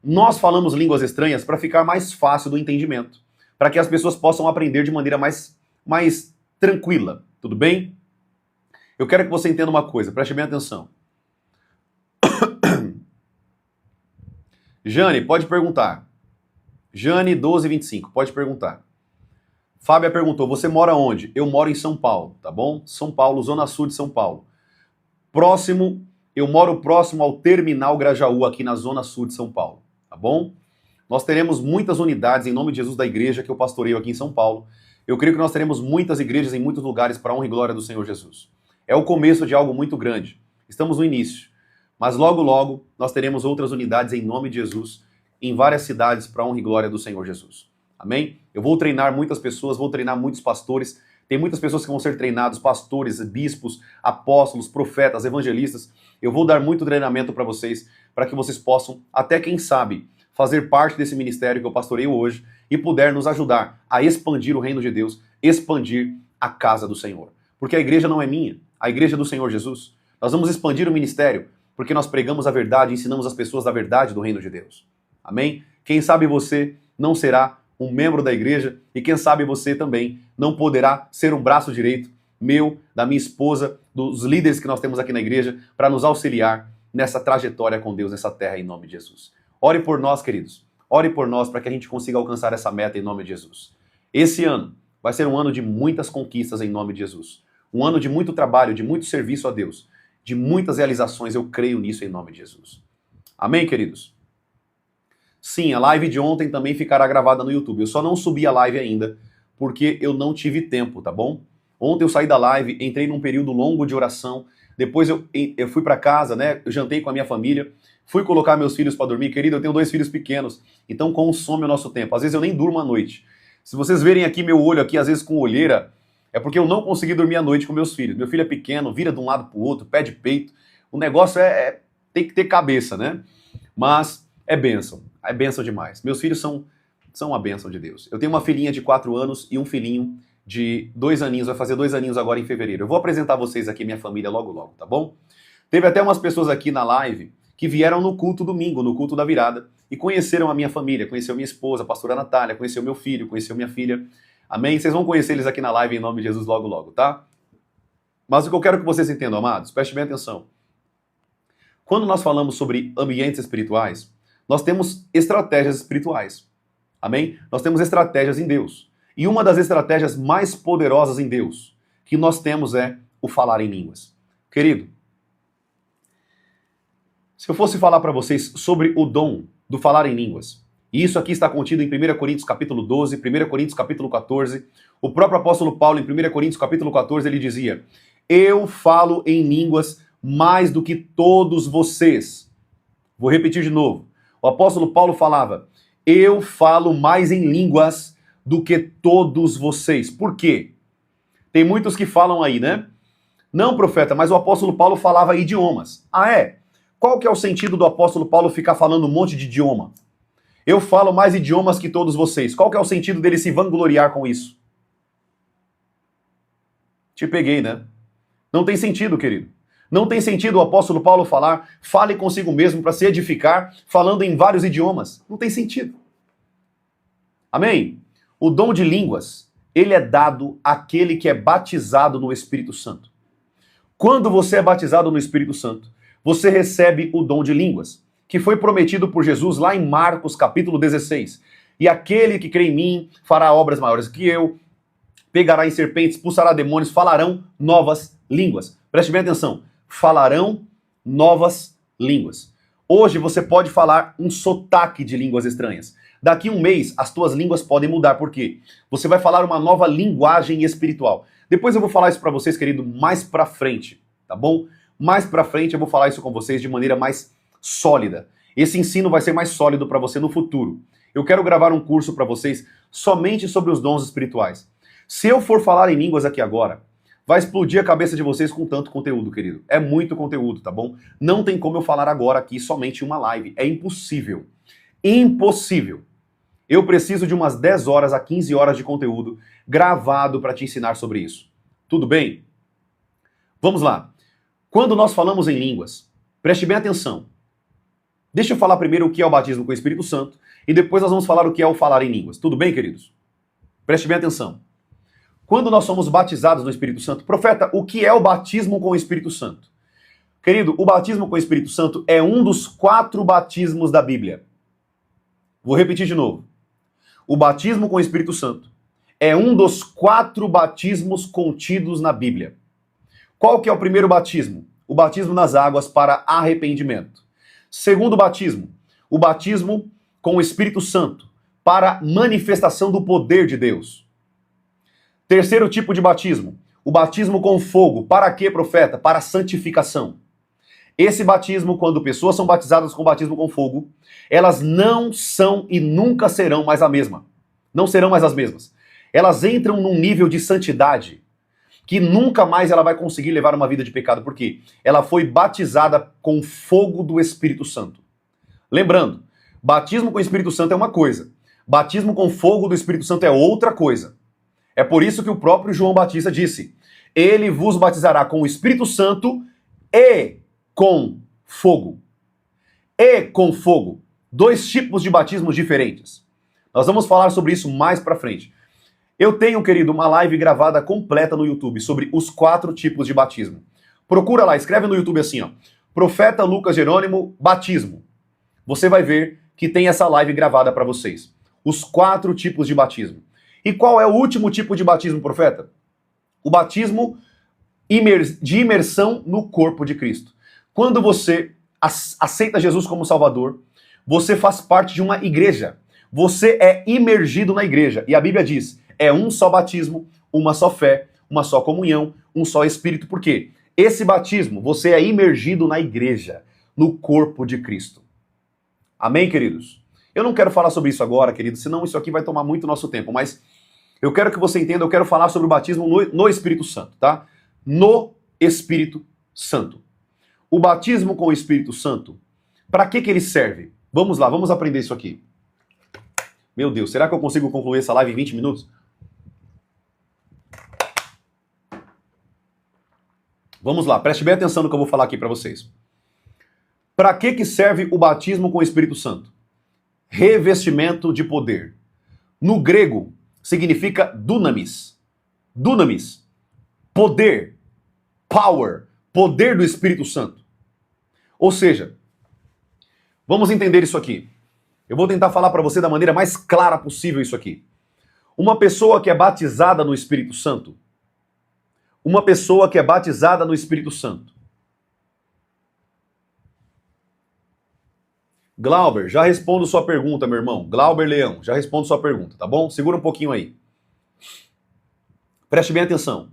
Nós falamos línguas estranhas para ficar mais fácil do entendimento, para que as pessoas possam aprender de maneira mais tranquila, tudo bem? Eu quero que você entenda uma coisa, preste bem atenção. Jane, pode perguntar. Jane 1225, pode perguntar. Fábia perguntou, você mora onde? Eu moro em São Paulo, tá bom? São Paulo, Zona Sul de São Paulo. Eu moro próximo ao Terminal Grajaú, aqui na Zona Sul de São Paulo, tá bom? Nós teremos muitas unidades, em nome de Jesus, da igreja que eu pastoreio aqui em São Paulo. Eu creio que nós teremos muitas igrejas em muitos lugares para a honra e glória do Senhor Jesus. É o começo de algo muito grande. Estamos no início. Mas logo, logo, nós teremos outras unidades em nome de Jesus, em várias cidades, para a honra e glória do Senhor Jesus. Amém? Eu vou treinar muitas pessoas, vou treinar muitos pastores. Tem muitas pessoas que vão ser treinados, pastores, bispos, apóstolos, profetas, evangelistas. Eu vou dar muito treinamento para vocês, para que vocês possam, até quem sabe, fazer parte desse ministério que eu pastoreio hoje e puder nos ajudar a expandir o reino de Deus, expandir a casa do Senhor. Porque a igreja não é minha, a igreja é do Senhor Jesus. Nós vamos expandir o ministério porque nós pregamos a verdade e ensinamos as pessoas da verdade do reino de Deus. Amém? Quem sabe você não será um membro da igreja e quem sabe você também não poderá ser um braço direito meu, da minha esposa, dos líderes que nós temos aqui na igreja para nos auxiliar nessa trajetória com Deus nessa terra em nome de Jesus. Ore por nós, queridos. Ore por nós para que a gente consiga alcançar essa meta em nome de Jesus. Esse ano vai ser um ano de muitas conquistas em nome de Jesus. Um ano de muito trabalho, de muito serviço a Deus, de muitas realizações. Eu creio nisso em nome de Jesus. Amém, queridos? Sim, a live de ontem também ficará gravada no YouTube. Eu só não subi a live ainda porque eu não tive tempo, tá bom? Ontem eu saí da live, entrei num período longo de oração. Depois eu fui para casa, né? Eu jantei com a minha família. Fui colocar meus filhos para dormir. Querido, eu tenho 2 filhos pequenos, então consome o nosso tempo. Às vezes eu nem durmo à noite. Se vocês verem aqui meu olho aqui, às vezes com olheira, é porque eu não consegui dormir à noite com meus filhos. Meu filho é pequeno, vira de um lado para o outro, pé de peito. O negócio tem que ter cabeça, né? Mas é bênção demais. Meus filhos são uma bênção de Deus. Eu tenho uma filhinha de 4 anos e um filhinho de 2 aninhos, vai fazer 2 aninhos agora em fevereiro. Eu vou apresentar vocês aqui, minha família, logo logo, tá bom? Teve até umas pessoas aqui na live que vieram no culto domingo, no culto da virada, e conheceram a minha família, conheceu minha esposa, a pastora Natália, conheceu meu filho, conheceu minha filha. Amém? Vocês vão conhecer eles aqui na live em nome de Jesus logo logo, tá? Mas o que eu quero que vocês entendam, amados, prestem bem atenção. Quando nós falamos sobre ambientes espirituais, nós temos estratégias espirituais. Amém? Nós temos estratégias em Deus. E uma das estratégias mais poderosas em Deus que nós temos é o falar em línguas. Querido, se eu fosse falar para vocês sobre o dom do falar em línguas, e isso aqui está contido em 1 Coríntios capítulo 12, 1 Coríntios capítulo 14, o próprio apóstolo Paulo em 1 Coríntios capítulo 14, ele dizia: eu falo em línguas mais do que todos vocês. Vou repetir de novo. O apóstolo Paulo falava: eu falo mais em línguas do que todos vocês. Por quê? Tem muitos que falam aí, né? Não, profeta, mas o apóstolo Paulo falava idiomas. Ah, é? Qual que é o sentido do apóstolo Paulo ficar falando um monte de idioma? Eu falo mais idiomas que todos vocês. Qual que é o sentido dele se vangloriar com isso? Te peguei, né? Não tem sentido, querido. Não tem sentido o apóstolo Paulo falar, fale consigo mesmo para se edificar, falando em vários idiomas. Não tem sentido. Amém? O dom de línguas, ele é dado àquele que é batizado no Espírito Santo. Quando você é batizado no Espírito Santo, você recebe o dom de línguas, que foi prometido por Jesus lá em Marcos capítulo 16. E aquele que crê em mim fará obras maiores que eu, pegará em serpentes, expulsará demônios, falarão novas línguas. Preste bem atenção. Falarão novas línguas. Hoje você pode falar um sotaque de línguas estranhas. Daqui um mês, as tuas línguas podem mudar. Por quê? Você vai falar uma nova linguagem espiritual. Depois eu vou falar isso para vocês, querido, mais pra frente, tá bom? Mais pra frente eu vou falar isso com vocês de maneira mais sólida. Esse ensino vai ser mais sólido para você no futuro. Eu quero gravar um curso para vocês somente sobre os dons espirituais. Se eu for falar em línguas aqui agora, vai explodir a cabeça de vocês com tanto conteúdo, querido. É muito conteúdo, tá bom? Não tem como eu falar agora aqui somente uma live. É impossível. Impossível. Eu preciso de umas 10 horas a 15 horas de conteúdo gravado para te ensinar sobre isso. Tudo bem? Vamos lá. Quando nós falamos em línguas, preste bem atenção. Deixa eu falar primeiro o que é o batismo com o Espírito Santo e depois nós vamos falar o que é o falar em línguas. Tudo bem, queridos? Preste bem atenção. Quando nós somos batizados no Espírito Santo, profeta, o que é o batismo com o Espírito Santo? Querido, o batismo com o Espírito Santo é um dos 4 batismos da Bíblia. Vou repetir de novo. O batismo com o Espírito Santo é um dos 4 batismos contidos na Bíblia. Qual que é o primeiro batismo? O batismo nas águas para arrependimento. Segundo batismo, o batismo com o Espírito Santo para manifestação do poder de Deus. Terceiro tipo de batismo, o batismo com fogo. Para quê, profeta? Para santificação. Esse batismo, quando pessoas são batizadas com batismo com fogo, elas não são e nunca serão mais a mesma. Não serão mais as mesmas. Elas entram num nível de santidade que nunca mais ela vai conseguir levar uma vida de pecado, porque ela foi batizada com fogo do Espírito Santo. Lembrando, batismo com o Espírito Santo é uma coisa, batismo com fogo do Espírito Santo é outra coisa. É por isso que o próprio João Batista disse: ele vos batizará com o Espírito Santo e com fogo. E com fogo. Dois tipos de batismos diferentes. Nós vamos falar sobre isso mais pra frente. Eu tenho, querido, uma live gravada completa no YouTube sobre os 4 tipos de batismo. Procura lá, escreve no YouTube assim, ó, Profeta Lucas Jerônimo, batismo. Você vai ver que tem essa live gravada para vocês. Os 4 tipos de batismo. E qual é o último tipo de batismo, profeta? O batismo de imersão no corpo de Cristo. Quando você aceita Jesus como Salvador, você faz parte de uma igreja. Você é imergido na igreja. E a Bíblia diz, é um só batismo, uma só fé, uma só comunhão, um só Espírito. Por quê? Esse batismo, você é imergido na igreja, no corpo de Cristo. Amém, queridos? Eu não quero falar sobre isso agora, querido, senão isso aqui vai tomar muito nosso tempo, mas eu quero que você entenda, eu quero falar sobre o batismo no Espírito Santo, tá? No Espírito Santo. O batismo com o Espírito Santo, para que ele serve? Vamos lá, vamos aprender isso aqui. Meu Deus, será que eu consigo concluir essa live em 20 minutos? Vamos lá, preste bem atenção no que eu vou falar aqui para vocês. Para que serve o batismo com o Espírito Santo? Revestimento de poder. No grego, significa dunamis. Dunamis. Poder. Power. Poder do Espírito Santo. Ou seja, vamos entender isso aqui. Eu vou tentar falar para você da maneira mais clara possível isso aqui. Uma pessoa que é batizada no Espírito Santo, uma pessoa que é batizada no Espírito Santo. Glauber, já respondo sua pergunta, meu irmão. Glauber Leão, já respondo sua pergunta, tá bom? Segura um pouquinho aí. Preste bem atenção.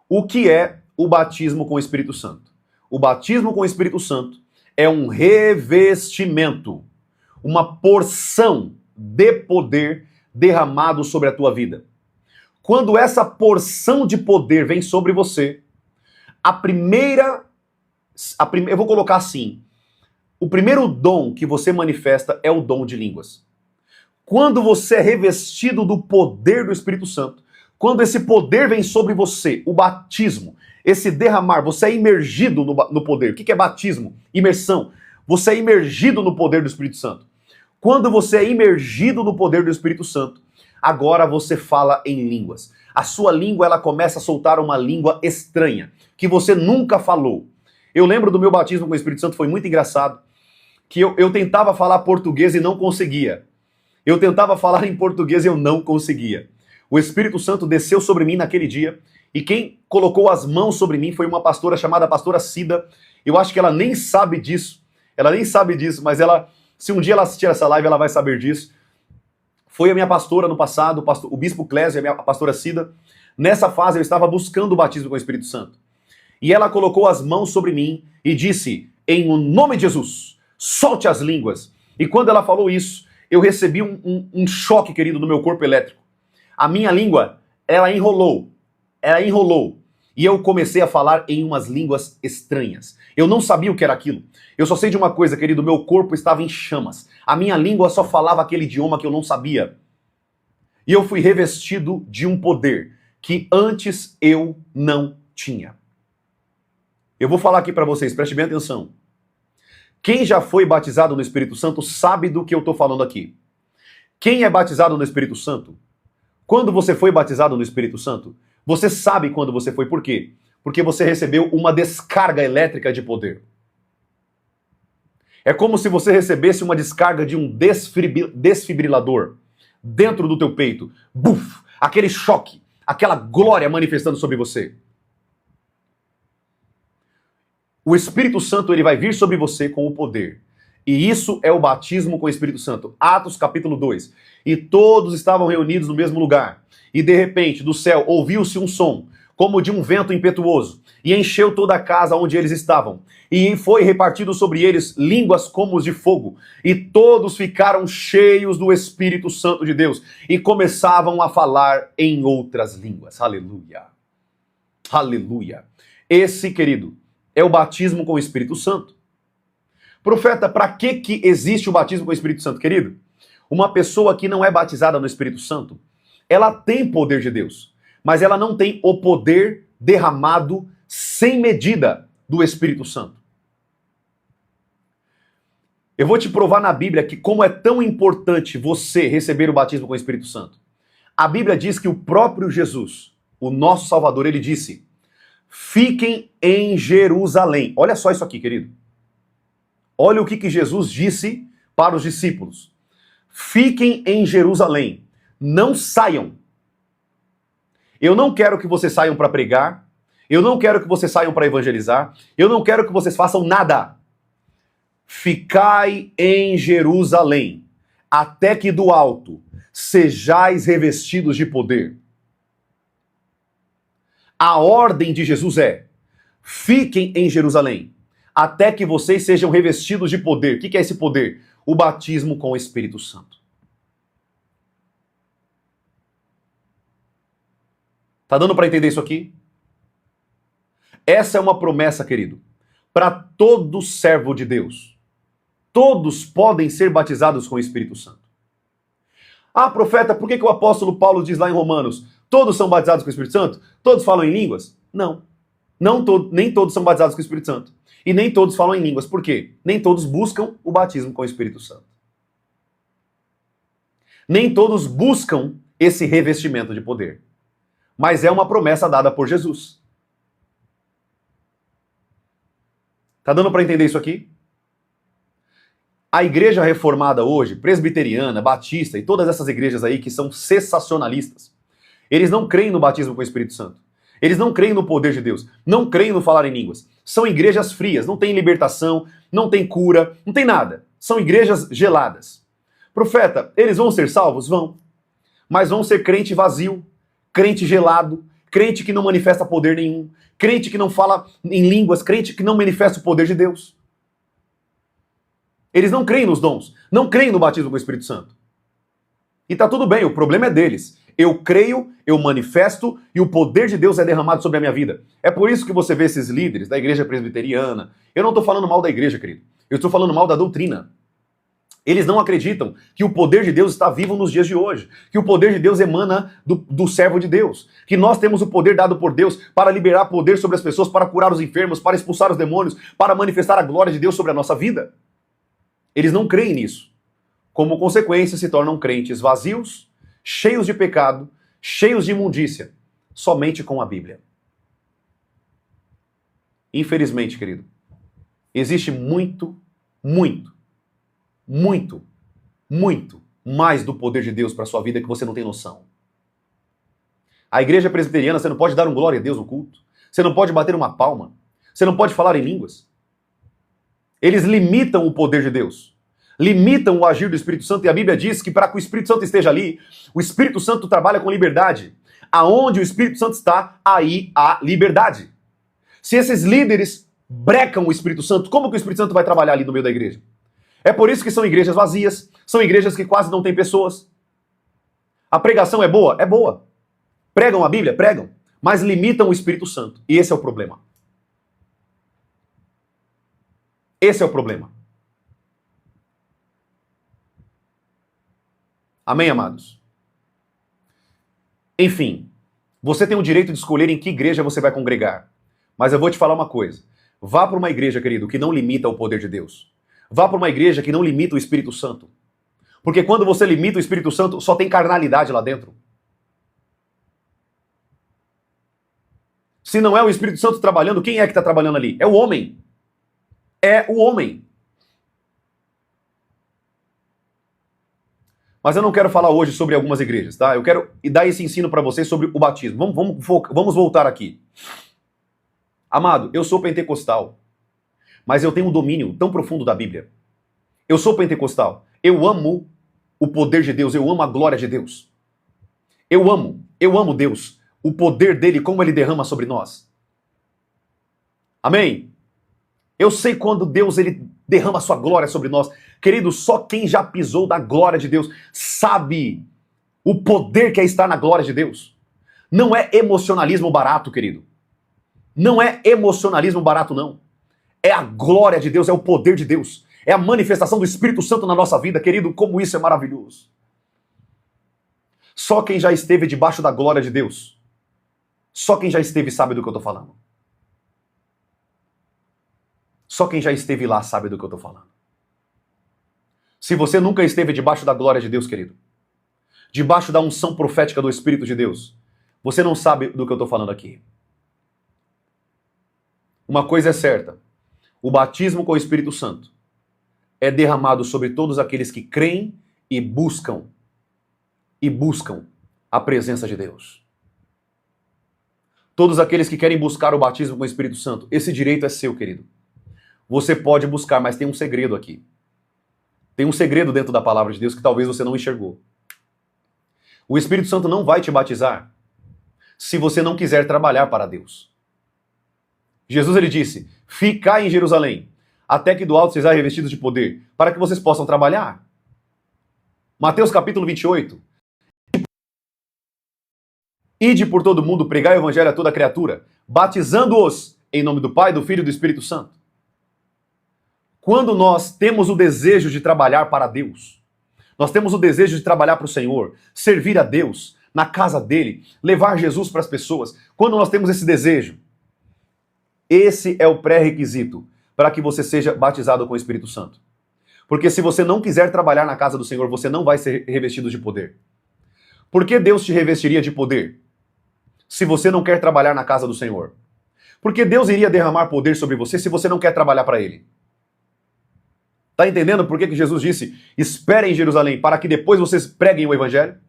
O que é o batismo com o Espírito Santo? O batismo com o Espírito Santo é um revestimento, uma porção de poder derramado sobre a tua vida. Quando essa porção de poder vem sobre você, eu vou colocar assim, o primeiro dom que você manifesta é o dom de línguas. Quando você é revestido do poder do Espírito Santo, quando esse poder vem sobre você, o batismo, esse derramar, você é imergido no poder. O que é batismo? Imersão. Você é imergido no poder do Espírito Santo. Quando você é imergido no poder do Espírito Santo, agora você fala em línguas. A sua língua, ela começa a soltar uma língua estranha, que você nunca falou. Eu lembro do meu batismo com o Espírito Santo, foi muito engraçado, que eu tentava falar português e não conseguia. Eu tentava falar em português e eu não conseguia. O Espírito Santo desceu sobre mim naquele dia, e quem colocou as mãos sobre mim foi uma pastora chamada Pastora Cida. Eu acho que ela nem sabe disso, mas se um dia ela assistir essa live, ela vai saber disso. Foi a minha pastora no passado, o Bispo Clésio e a pastora Cida. Nessa fase eu estava buscando o batismo com o Espírito Santo. E ela colocou as mãos sobre mim e disse, em nome de Jesus, solte as línguas. E quando ela falou isso, eu recebi um choque, querido, no meu corpo elétrico. A minha língua, ela enrolou. E eu comecei a falar em umas línguas estranhas. Eu não sabia o que era aquilo. Eu só sei de uma coisa, querido, meu corpo estava em chamas. A minha língua só falava aquele idioma que eu não sabia. E eu fui revestido de um poder que antes eu não tinha. Eu vou falar aqui para vocês, preste bem atenção. Quem já foi batizado no Espírito Santo sabe do que eu estou falando aqui. Quem é batizado no Espírito Santo? Quando você foi batizado no Espírito Santo, você sabe quando você foi. Por quê? Porque você recebeu uma descarga elétrica de poder. É como se você recebesse uma descarga de um desfibrilador dentro do teu peito. Buf! Aquele choque, aquela glória manifestando sobre você. O Espírito Santo, ele vai vir sobre você com o poder. E isso é o batismo com o Espírito Santo. Atos capítulo 2. E todos estavam reunidos no mesmo lugar. E de repente, do céu, ouviu-se um som, como de um vento impetuoso, e encheu toda a casa onde eles estavam. E foi repartido sobre eles línguas como de fogo, e todos ficaram cheios do Espírito Santo de Deus, e começavam a falar em outras línguas. Aleluia! Aleluia! Esse, querido, é o batismo com o Espírito Santo. Profeta, para que existe o batismo com o Espírito Santo, querido? Uma pessoa que não é batizada no Espírito Santo, ela tem poder de Deus, mas ela não tem o poder derramado sem medida do Espírito Santo. Eu vou te provar na Bíblia que como é tão importante você receber o batismo com o Espírito Santo. A Bíblia diz que o próprio Jesus, o nosso Salvador, ele disse: fiquem em Jerusalém. Olha só isso aqui, querido. Olha o que Jesus disse para os discípulos. Fiquem em Jerusalém. Não saiam. Eu não quero que vocês saiam para pregar. Eu não quero que vocês saiam para evangelizar. Eu não quero que vocês façam nada. Ficai em Jerusalém, até que do alto sejais revestidos de poder. A ordem de Jesus é: fiquem em Jerusalém, até que vocês sejam revestidos de poder. O que é esse poder? O batismo com o Espírito Santo. Tá dando para entender isso aqui? Essa é uma promessa, querido, para todo servo de Deus. Todos podem ser batizados com o Espírito Santo. Ah, profeta, por que o apóstolo Paulo diz lá em Romanos, todos são batizados com o Espírito Santo? Todos falam em línguas? Não. Nem todos são batizados com o Espírito Santo. E nem todos falam em línguas. Por quê? Nem todos buscam o batismo com o Espírito Santo. Nem todos buscam esse revestimento de poder. Mas é uma promessa dada por Jesus. Tá dando para entender isso aqui? A igreja reformada hoje, presbiteriana, batista e todas essas igrejas aí que são cessacionalistas, eles não creem no batismo com o Espírito Santo. Eles não creem no poder de Deus. Não creem no falar em línguas. São igrejas frias, não tem libertação, não tem cura, não tem nada. São igrejas geladas. Profeta, eles vão ser salvos? Vão. Mas vão ser crente vazio, crente gelado, crente que não manifesta poder nenhum, crente que não fala em línguas, crente que não manifesta o poder de Deus. Eles não creem nos dons, não creem no batismo com o Espírito Santo. E tá tudo bem, o problema é deles. Eu creio, eu manifesto e o poder de Deus é derramado sobre a minha vida. É por isso que você vê esses líderes da igreja presbiteriana. Eu não estou falando mal da igreja, querido. Eu estou falando mal da doutrina. Eles não acreditam que o poder de Deus está vivo nos dias de hoje. Que o poder de Deus emana do servo de Deus. Que nós temos o poder dado por Deus para liberar poder sobre as pessoas, para curar os enfermos, para expulsar os demônios, para manifestar a glória de Deus sobre a nossa vida. Eles não creem nisso. Como consequência, se tornam crentes vazios, cheios de pecado, cheios de imundícia, somente com a Bíblia. Infelizmente, querido, existe muito mais do poder de Deus para a sua vida que você não tem noção. A igreja presbiteriana, você não pode dar um glória a Deus no culto, você não pode bater uma palma, você não pode falar em línguas. Eles limitam o poder de Deus, limitam o agir do Espírito Santo, e a Bíblia diz que para que o Espírito Santo esteja ali, o Espírito Santo trabalha com liberdade. Aonde o Espírito Santo está, aí há liberdade. Se esses líderes brecam o Espírito Santo, como que o Espírito Santo vai trabalhar ali no meio da igreja? É por isso que são igrejas vazias, são igrejas que quase não têm pessoas. A pregação é boa? É boa. Pregam a Bíblia? Pregam. Mas limitam o Espírito Santo. E esse é o problema. Esse é o problema. Amém, amados? Enfim, você tem o direito de escolher em que igreja você vai congregar. Mas eu vou te falar uma coisa. Vá para uma igreja, querido, que não limita o poder de Deus. Vá para uma igreja que não limita o Espírito Santo. Porque quando você limita o Espírito Santo, só tem carnalidade lá dentro. Se não é o Espírito Santo trabalhando, quem é que está trabalhando ali? É o homem. É o homem. Mas eu não quero falar hoje sobre algumas igrejas, tá? Eu quero dar esse ensino para vocês sobre o batismo. Vamos voltar aqui. Amado, eu sou pentecostal, mas eu tenho um domínio tão profundo da Bíblia. Eu sou pentecostal. Eu amo o poder de Deus, eu amo a glória de Deus. Eu amo Deus. o poder dele, como ele derrama sobre nós. Amém? Eu sei quando Deus ele derrama a sua glória sobre nós. Querido, só quem já pisou da glória de Deus sabe o poder que é estar na glória de Deus. Não é emocionalismo barato, querido. Não é emocionalismo barato, não. É a glória de Deus, é o poder de Deus. É a manifestação do Espírito Santo na nossa vida, querido. Como isso é maravilhoso. Só quem já esteve debaixo da glória de Deus. Só quem já esteve sabe do que eu estou falando. Só quem já esteve lá sabe do que eu estou falando. Se você nunca esteve debaixo da glória de Deus, querido, debaixo da unção profética do Espírito de Deus, você não sabe do que eu estou falando aqui. Uma coisa é certa, o batismo com o Espírito Santo é derramado sobre todos aqueles que creem e buscam a presença de Deus. Todos aqueles que querem buscar o batismo com o Espírito Santo, esse direito é seu, querido. Você pode buscar, mas tem um segredo aqui. Tem um segredo dentro da palavra de Deus que talvez você não enxergou. O Espírito Santo não vai te batizar se você não quiser trabalhar para Deus. Jesus ele disse, ficai em Jerusalém, até que do alto sejais revestidos de poder, para que vocês possam trabalhar. Mateus capítulo 28. Ide por todo mundo, pregai o evangelho a toda criatura, batizando-os em nome do Pai, do Filho e do Espírito Santo. Quando nós temos o desejo de trabalhar para Deus, nós temos o desejo de trabalhar para o Senhor, servir a Deus, na casa dele, levar Jesus para as pessoas, quando nós temos esse desejo, esse é o pré-requisito para que você seja batizado com o Espírito Santo. Porque se você não quiser trabalhar na casa do Senhor, você não vai ser revestido de poder. Por que Deus te revestiria de poder se você não quer trabalhar na casa do Senhor? Porque Deus iria derramar poder sobre você se você não quer trabalhar para Ele. Tá entendendo por que Jesus disse, esperem em Jerusalém para que depois vocês preguem o Evangelho?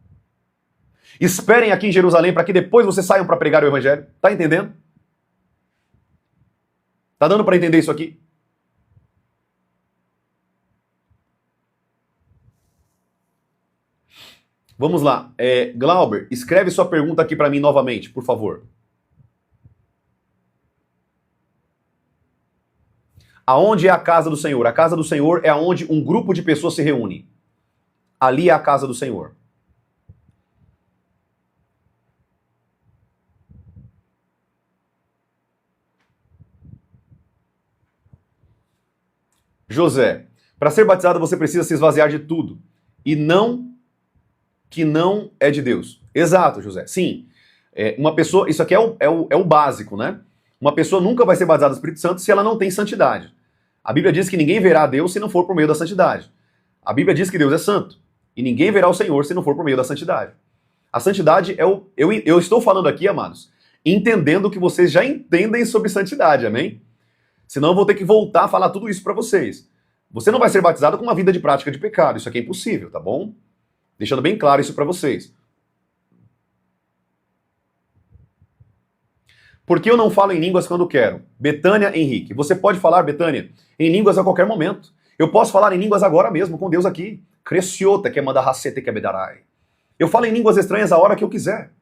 Esperem aqui em Jerusalém para que depois vocês saiam para pregar o Evangelho? Tá entendendo? Tá dando para entender isso aqui? Vamos lá. Glauber, escreve sua pergunta aqui para mim novamente, por favor. Aonde é a casa do Senhor? A casa do Senhor é onde um grupo de pessoas se reúne. Ali é a casa do Senhor. José, para ser batizado você precisa se esvaziar de tudo e não que não é de Deus. Exato, José. Sim. Uma pessoa, isso aqui é o básico, né? Uma pessoa nunca vai ser batizada do Espírito Santo se ela não tem santidade. A Bíblia diz que ninguém verá a Deus se não for por meio da santidade. A Bíblia diz que Deus é santo e ninguém verá o Senhor se não for por meio da santidade. A santidade eu estou falando aqui, amados, entendendo que vocês já entendem sobre santidade, amém? Senão eu vou ter que voltar a falar tudo isso para vocês. Você não vai ser batizado com uma vida de prática de pecado. Isso aqui é impossível, tá bom? Deixando bem claro isso para vocês. Por que eu não falo em línguas quando quero? Betânia Henrique. Você pode falar, Betânia, em línguas a qualquer momento. Eu posso falar em línguas agora mesmo, com Deus aqui. Cresciota, que é manda racete, que é bedarai. Eu falo em línguas estranhas a hora que eu quiser.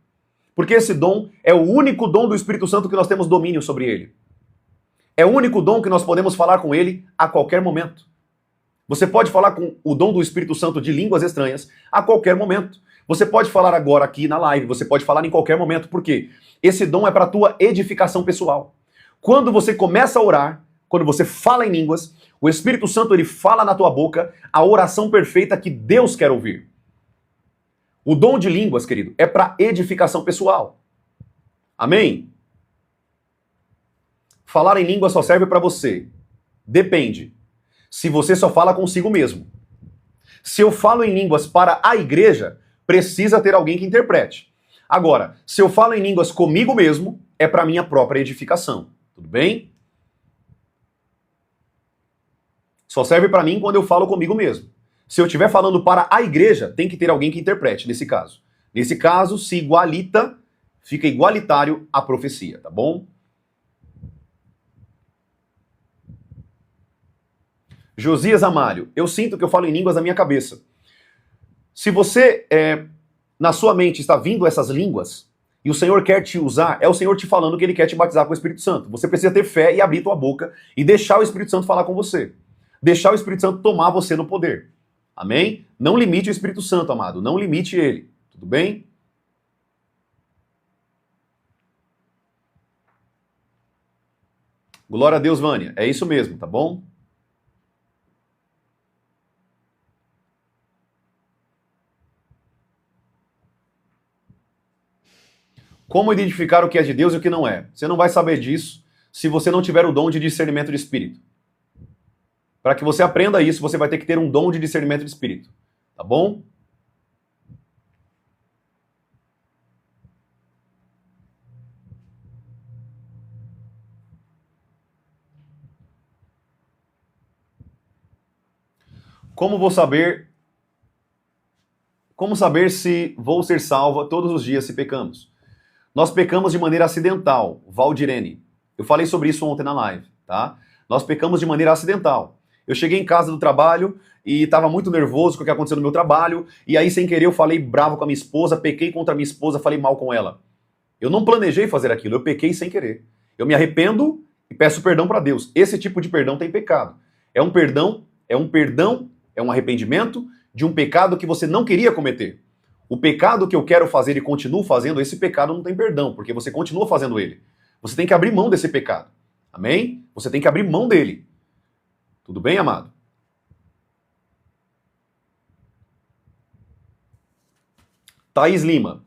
Porque esse dom é o único dom do Espírito Santo que nós temos domínio sobre ele. É o único dom que nós podemos falar com ele a qualquer momento. Você pode falar com o dom do Espírito Santo de línguas estranhas a qualquer momento. Você pode falar agora aqui na live, você pode falar em qualquer momento. Por quê? Esse dom é para a tua edificação pessoal. Quando você começa a orar, quando você fala em línguas, o Espírito Santo ele fala na tua boca a oração perfeita que Deus quer ouvir. O dom de línguas, querido, é para edificação pessoal. Amém? Falar em língua só serve para você. Depende. Se você só fala consigo mesmo. Se eu falo em línguas para a igreja, precisa ter alguém que interprete. Agora, se eu falo em línguas comigo mesmo, é para minha própria edificação. Tudo bem? Só serve para mim quando eu falo comigo mesmo. Se eu estiver falando para a igreja, tem que ter alguém que interprete nesse caso. Nesse caso, se igualita, fica igualitário à profecia, tá bom? Josias Amário, eu sinto que eu falo em línguas na minha cabeça. Se você, na sua mente, está vindo essas línguas, e o Senhor quer te usar, é o Senhor te falando que Ele quer te batizar com o Espírito Santo. Você precisa ter fé e abrir tua boca e deixar o Espírito Santo falar com você. Deixar o Espírito Santo tomar você no poder. Amém? Não limite o Espírito Santo, amado. Não limite ele. Tudo bem? Glória a Deus, Vânia. É isso mesmo, tá bom? Como identificar o que é de Deus e o que não é? Você não vai saber disso se você não tiver o dom de discernimento de espírito. Para que você aprenda isso, você vai ter que ter um dom de discernimento de espírito. Tá bom? Como saber se vou ser salva todos os dias se pecamos? Nós pecamos de maneira acidental, Valdirene. Eu falei sobre isso ontem na live, tá? Nós pecamos de maneira acidental. Eu cheguei em casa do trabalho e estava muito nervoso com o que aconteceu no meu trabalho, e aí sem querer eu falei bravo com a minha esposa, pequei contra a minha esposa, falei mal com ela. Eu não planejei fazer aquilo, eu pequei sem querer. Eu me arrependo e peço perdão para Deus. Esse tipo de perdão tem pecado. É um arrependimento de um pecado que você não queria cometer. O pecado que eu quero fazer e continuo fazendo, esse pecado não tem perdão, porque você continua fazendo ele. Você tem que abrir mão desse pecado. Amém? Você tem que abrir mão dele. Tudo bem, amado? Thaís Lima.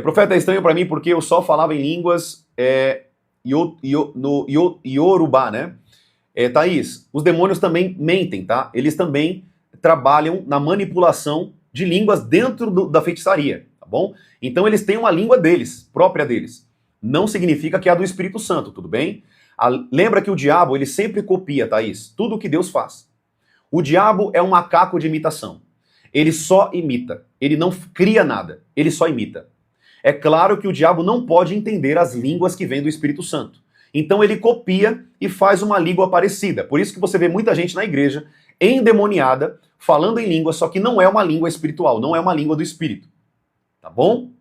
Profeta, é estranho para mim porque eu só falava em línguas no Yorubá, né? Thaís, os demônios também mentem, tá? Eles também trabalham na manipulação de línguas dentro da feitiçaria, tá bom? Então eles têm uma língua deles, própria deles. Não significa que é a do Espírito Santo, tudo bem? Lembra que o diabo, ele sempre copia, Thaís, tudo o que Deus faz. O diabo é um macaco de imitação. Ele só imita, ele não cria nada, ele só imita. É claro que o diabo não pode entender as línguas que vêm do Espírito Santo. Então ele copia e faz uma língua parecida. Por isso que você vê muita gente na igreja endemoniada, falando em língua, só que não é uma língua espiritual, não é uma língua do Espírito. Tá bom?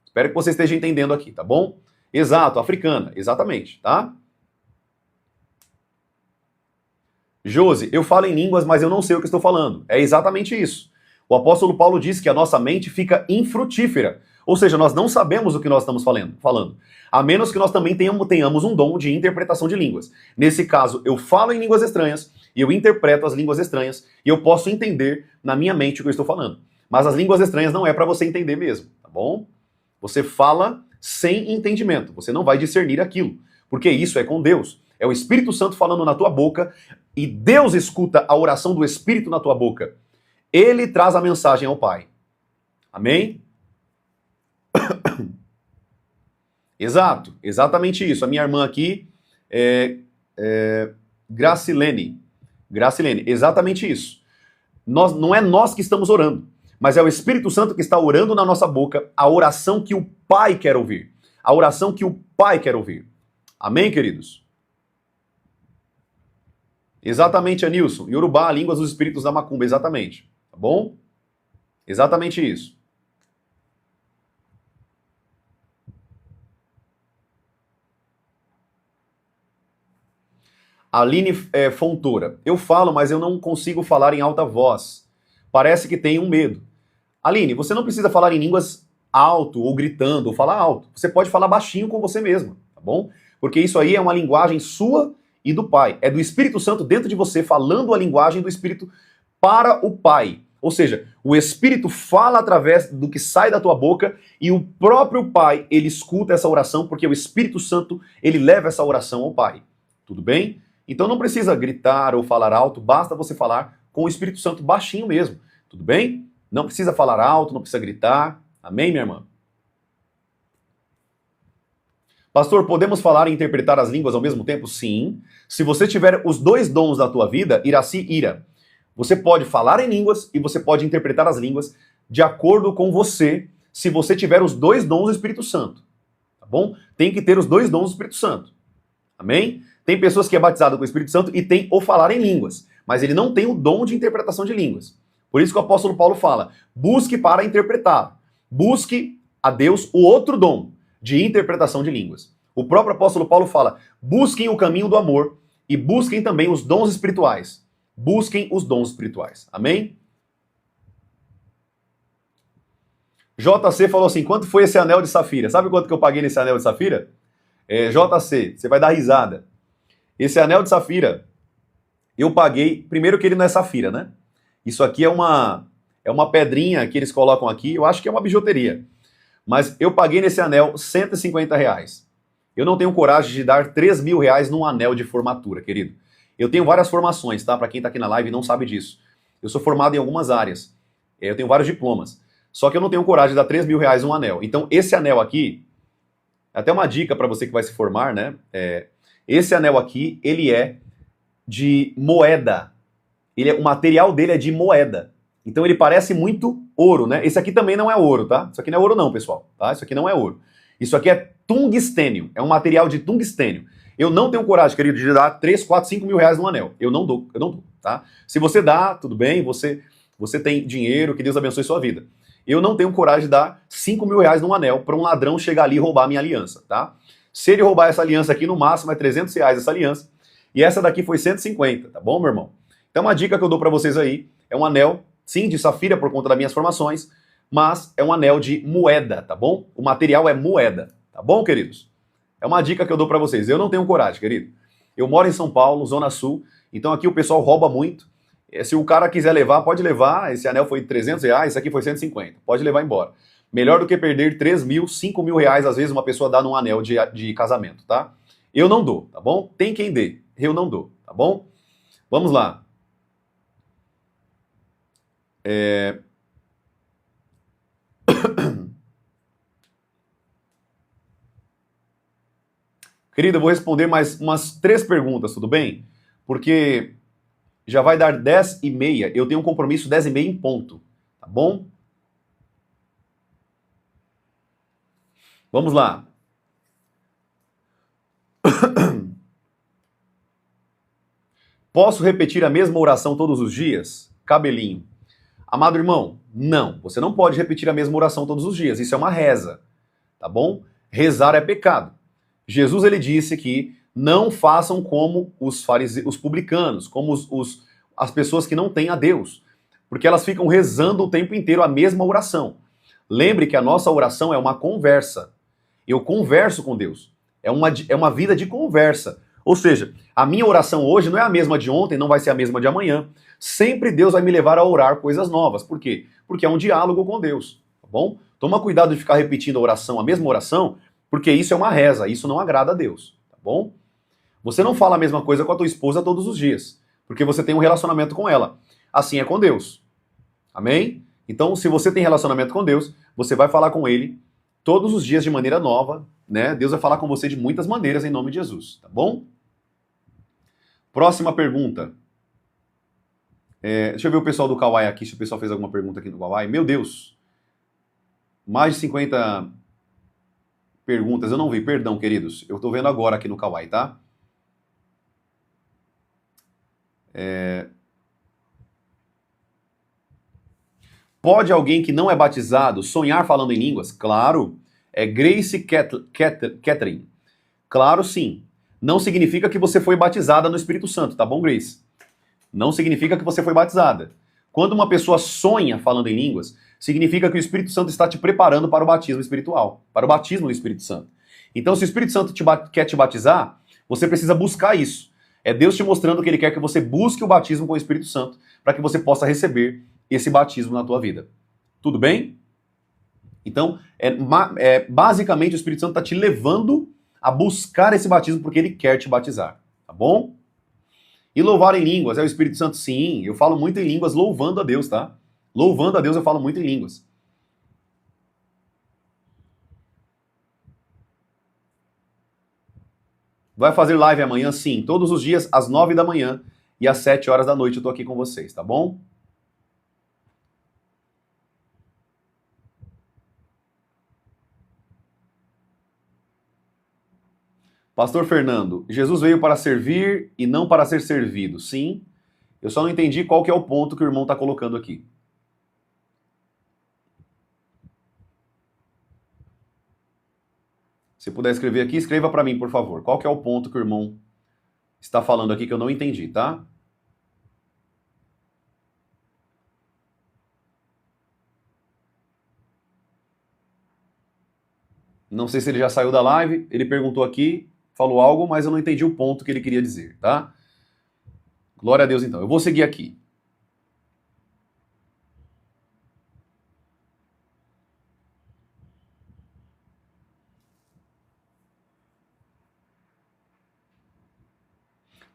Espero que você esteja entendendo aqui, tá bom? Exato, africana, exatamente, tá? Josi, eu falo em línguas, mas eu não sei o que estou falando. É exatamente isso. O apóstolo Paulo diz que a nossa mente fica infrutífera. Ou seja, nós não sabemos o que nós estamos falando. A menos que nós também tenhamos um dom de interpretação de línguas. Nesse caso, eu falo em línguas estranhas e eu interpreto as línguas estranhas e eu posso entender na minha mente o que eu estou falando. Mas as línguas estranhas não é para você entender mesmo, tá bom? Você fala sem entendimento. Você não vai discernir aquilo. Porque isso é com Deus. É o Espírito Santo falando na tua boca e Deus escuta a oração do Espírito na tua boca. Ele traz a mensagem ao Pai. Amém? Exato, exatamente isso. A minha irmã aqui Gracilene, exatamente isso. Não é nós que estamos orando, mas é o Espírito Santo que está orando na nossa boca a oração que o Pai quer ouvir. A oração que o Pai quer ouvir. Amém, queridos? Exatamente, Anilson. Yorubá, línguas dos espíritos da macumba, exatamente. Tá bom? Exatamente isso. Aline Fontoura. Eu falo, mas eu não consigo falar em alta voz. Parece que tem um medo. Aline, você não precisa falar em línguas alto ou gritando ou falar alto. Você pode falar baixinho com você mesmo, tá bom? Porque isso aí é uma linguagem sua e do Pai. É do Espírito Santo dentro de você falando a linguagem do Espírito para o Pai. Ou seja, o Espírito fala através do que sai da tua boca e o próprio Pai, ele escuta essa oração porque o Espírito Santo, ele leva essa oração ao Pai. Tudo bem? Então não precisa gritar ou falar alto, basta você falar com o Espírito Santo baixinho mesmo. Tudo bem? Não precisa falar alto, não precisa gritar. Amém, minha irmã? Pastor, podemos falar e interpretar as línguas ao mesmo tempo? Sim. Se você tiver os dois dons da tua vida, Iraci Ira, você pode falar em línguas e você pode interpretar as línguas de acordo com você, se você tiver os dois dons do Espírito Santo. Tá bom? Tem que ter os dois dons do Espírito Santo. Amém? Tem pessoas que é batizado com o Espírito Santo e tem o falar em línguas, mas ele não tem o dom de interpretação de línguas. Por isso que o apóstolo Paulo fala, busque para interpretar. Busque a Deus o outro dom. de interpretação de línguas. O próprio apóstolo Paulo fala: busquem o caminho do amor e busquem também os dons espirituais. Busquem os dons espirituais. Amém? JC falou assim: quanto foi esse anel de safira? Sabe quanto que eu paguei nesse anel de safira? JC, você vai dar risada. Esse anel de safira, eu paguei, primeiro que ele não é safira, né? Isso aqui é uma pedrinha que eles colocam aqui, eu acho que é uma bijuteria. Mas eu paguei nesse anel R$150. Eu não tenho coragem de dar R$3.000 num anel de formatura, querido. Eu tenho várias formações, tá? Para quem tá aqui na live e não sabe disso. Eu sou formado em algumas áreas. Eu tenho vários diplomas. Só que eu não tenho coragem de dar R$3.000 num anel. Então, esse anel aqui, até uma dica para você que vai se formar, né? Esse anel aqui, ele é de moeda. O material dele é de moeda. Então ele parece muito ouro, né? Esse aqui também não é ouro, tá? Isso aqui não é ouro não, pessoal. Tá? Isso aqui não é ouro. Isso aqui é tungstênio. É um material de tungstênio. Eu não tenho coragem, querido, de dar 3, 4, 5 mil reais num anel. Eu não dou, tá? Se você dá, tudo bem, você tem dinheiro, que Deus abençoe sua vida. Eu não tenho coragem de dar 5 mil reais num anel para um ladrão chegar ali e roubar a minha aliança, tá? Se ele roubar essa aliança aqui, no máximo é R$300 essa aliança. E essa daqui foi 150, tá bom, meu irmão? Então uma dica que eu dou para vocês aí é um anel, sim, de safira por conta das minhas formações, mas é um anel de moeda, tá bom? O material é moeda, tá bom, queridos? É uma dica que eu dou para vocês. Eu não tenho coragem, querido. Eu moro em São Paulo, Zona Sul, então aqui o pessoal rouba muito. Se o cara quiser levar, pode levar. Esse anel foi R$300, esse aqui foi 150. Pode levar embora. Melhor do que perder 3 mil, 5 mil reais, às vezes, uma pessoa dá num anel de casamento, tá? Eu não dou, tá bom? Tem quem dê. Eu não dou, tá bom? Vamos lá. Querido, eu vou responder mais umas 3 perguntas, tudo bem? Porque já vai dar 10h30, eu tenho um compromisso 10h30 em ponto, tá bom? Vamos lá. Posso repetir a mesma oração todos os dias? Cabelinho. Amado irmão, não. Você não pode repetir a mesma oração todos os dias. Isso é uma reza, tá bom? Rezar é pecado. Jesus, ele disse que não façam como os publicanos, como as pessoas que não têm a Deus, porque elas ficam rezando o tempo inteiro a mesma oração. Lembre que a nossa oração é uma conversa. Eu converso com Deus. É uma vida de conversa. Ou seja, a minha oração hoje não é a mesma de ontem, não vai ser a mesma de amanhã. Sempre Deus vai me levar a orar coisas novas. Por quê? Porque é um diálogo com Deus, tá bom? Toma cuidado de ficar repetindo a oração, a mesma oração, porque isso é uma reza, isso não agrada a Deus, tá bom? Você não fala a mesma coisa com a tua esposa todos os dias, porque você tem um relacionamento com ela. Assim é com Deus. Amém? Então, se você tem relacionamento com Deus, você vai falar com Ele todos os dias de maneira nova, né? Deus vai falar com você de muitas maneiras em nome de Jesus, tá bom? Próxima pergunta. Deixa eu ver o pessoal do Kawai aqui, se o pessoal fez alguma pergunta aqui no Kawai. Meu Deus! Mais de 50 perguntas, eu não vi, perdão, queridos. Eu tô vendo agora aqui no Kawai, tá? Pode alguém que não é batizado sonhar falando em línguas? Claro. É Grace Catherine. Claro, sim. Não significa que você foi batizada no Espírito Santo, tá bom, Grace? Não significa que você foi batizada. Quando uma pessoa sonha falando em línguas, significa que o Espírito Santo está te preparando para o batismo espiritual, para o batismo do Espírito Santo. Então, se o Espírito Santo quer te batizar, você precisa buscar isso. É Deus te mostrando que Ele quer que você busque o batismo com o Espírito Santo, para que você possa receber esse batismo na tua vida. Tudo bem? Então, basicamente o Espírito Santo está te levando a buscar esse batismo porque Ele quer te batizar, tá bom? E louvar em línguas, é o Espírito Santo? Sim, eu falo muito em línguas louvando a Deus, tá? Louvando a Deus eu falo muito em línguas. Vai fazer live amanhã? Sim, todos os dias às 9 da manhã e às 7 horas da noite eu tô aqui com vocês, tá bom? Pastor Fernando, Jesus veio para servir e não para ser servido. Sim, eu só não entendi qual que é o ponto que o irmão está colocando aqui. Se puder escrever aqui, escreva para mim, por favor. Qual que é o ponto que o irmão está falando aqui que eu não entendi, tá? Não sei se ele já saiu da live, ele perguntou aqui, falou algo, mas eu não entendi o ponto que ele queria dizer, tá? Glória a Deus, então. Eu vou seguir aqui.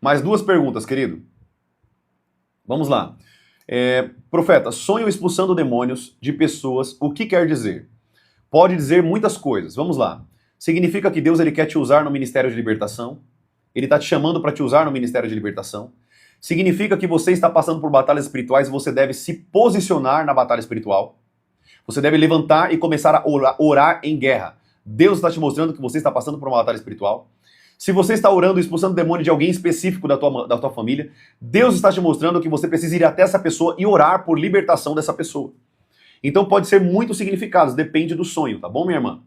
Mais duas perguntas, querido. Vamos lá. Profeta, sonho expulsando demônios de pessoas, o que quer dizer? Pode dizer muitas coisas. Vamos lá. Significa que Deus ele quer te usar no ministério de libertação? Ele está te chamando para te usar no ministério de libertação? Significa que você está passando por batalhas espirituais e você deve se posicionar na batalha espiritual? Você deve levantar e começar a orar em guerra. Deus está te mostrando que você está passando por uma batalha espiritual? Se você está orando, expulsando demônio de alguém específico da tua família, Deus está te mostrando que você precisa ir até essa pessoa e orar por libertação dessa pessoa. Então pode ser muitos significados, depende do sonho, tá bom, minha irmã?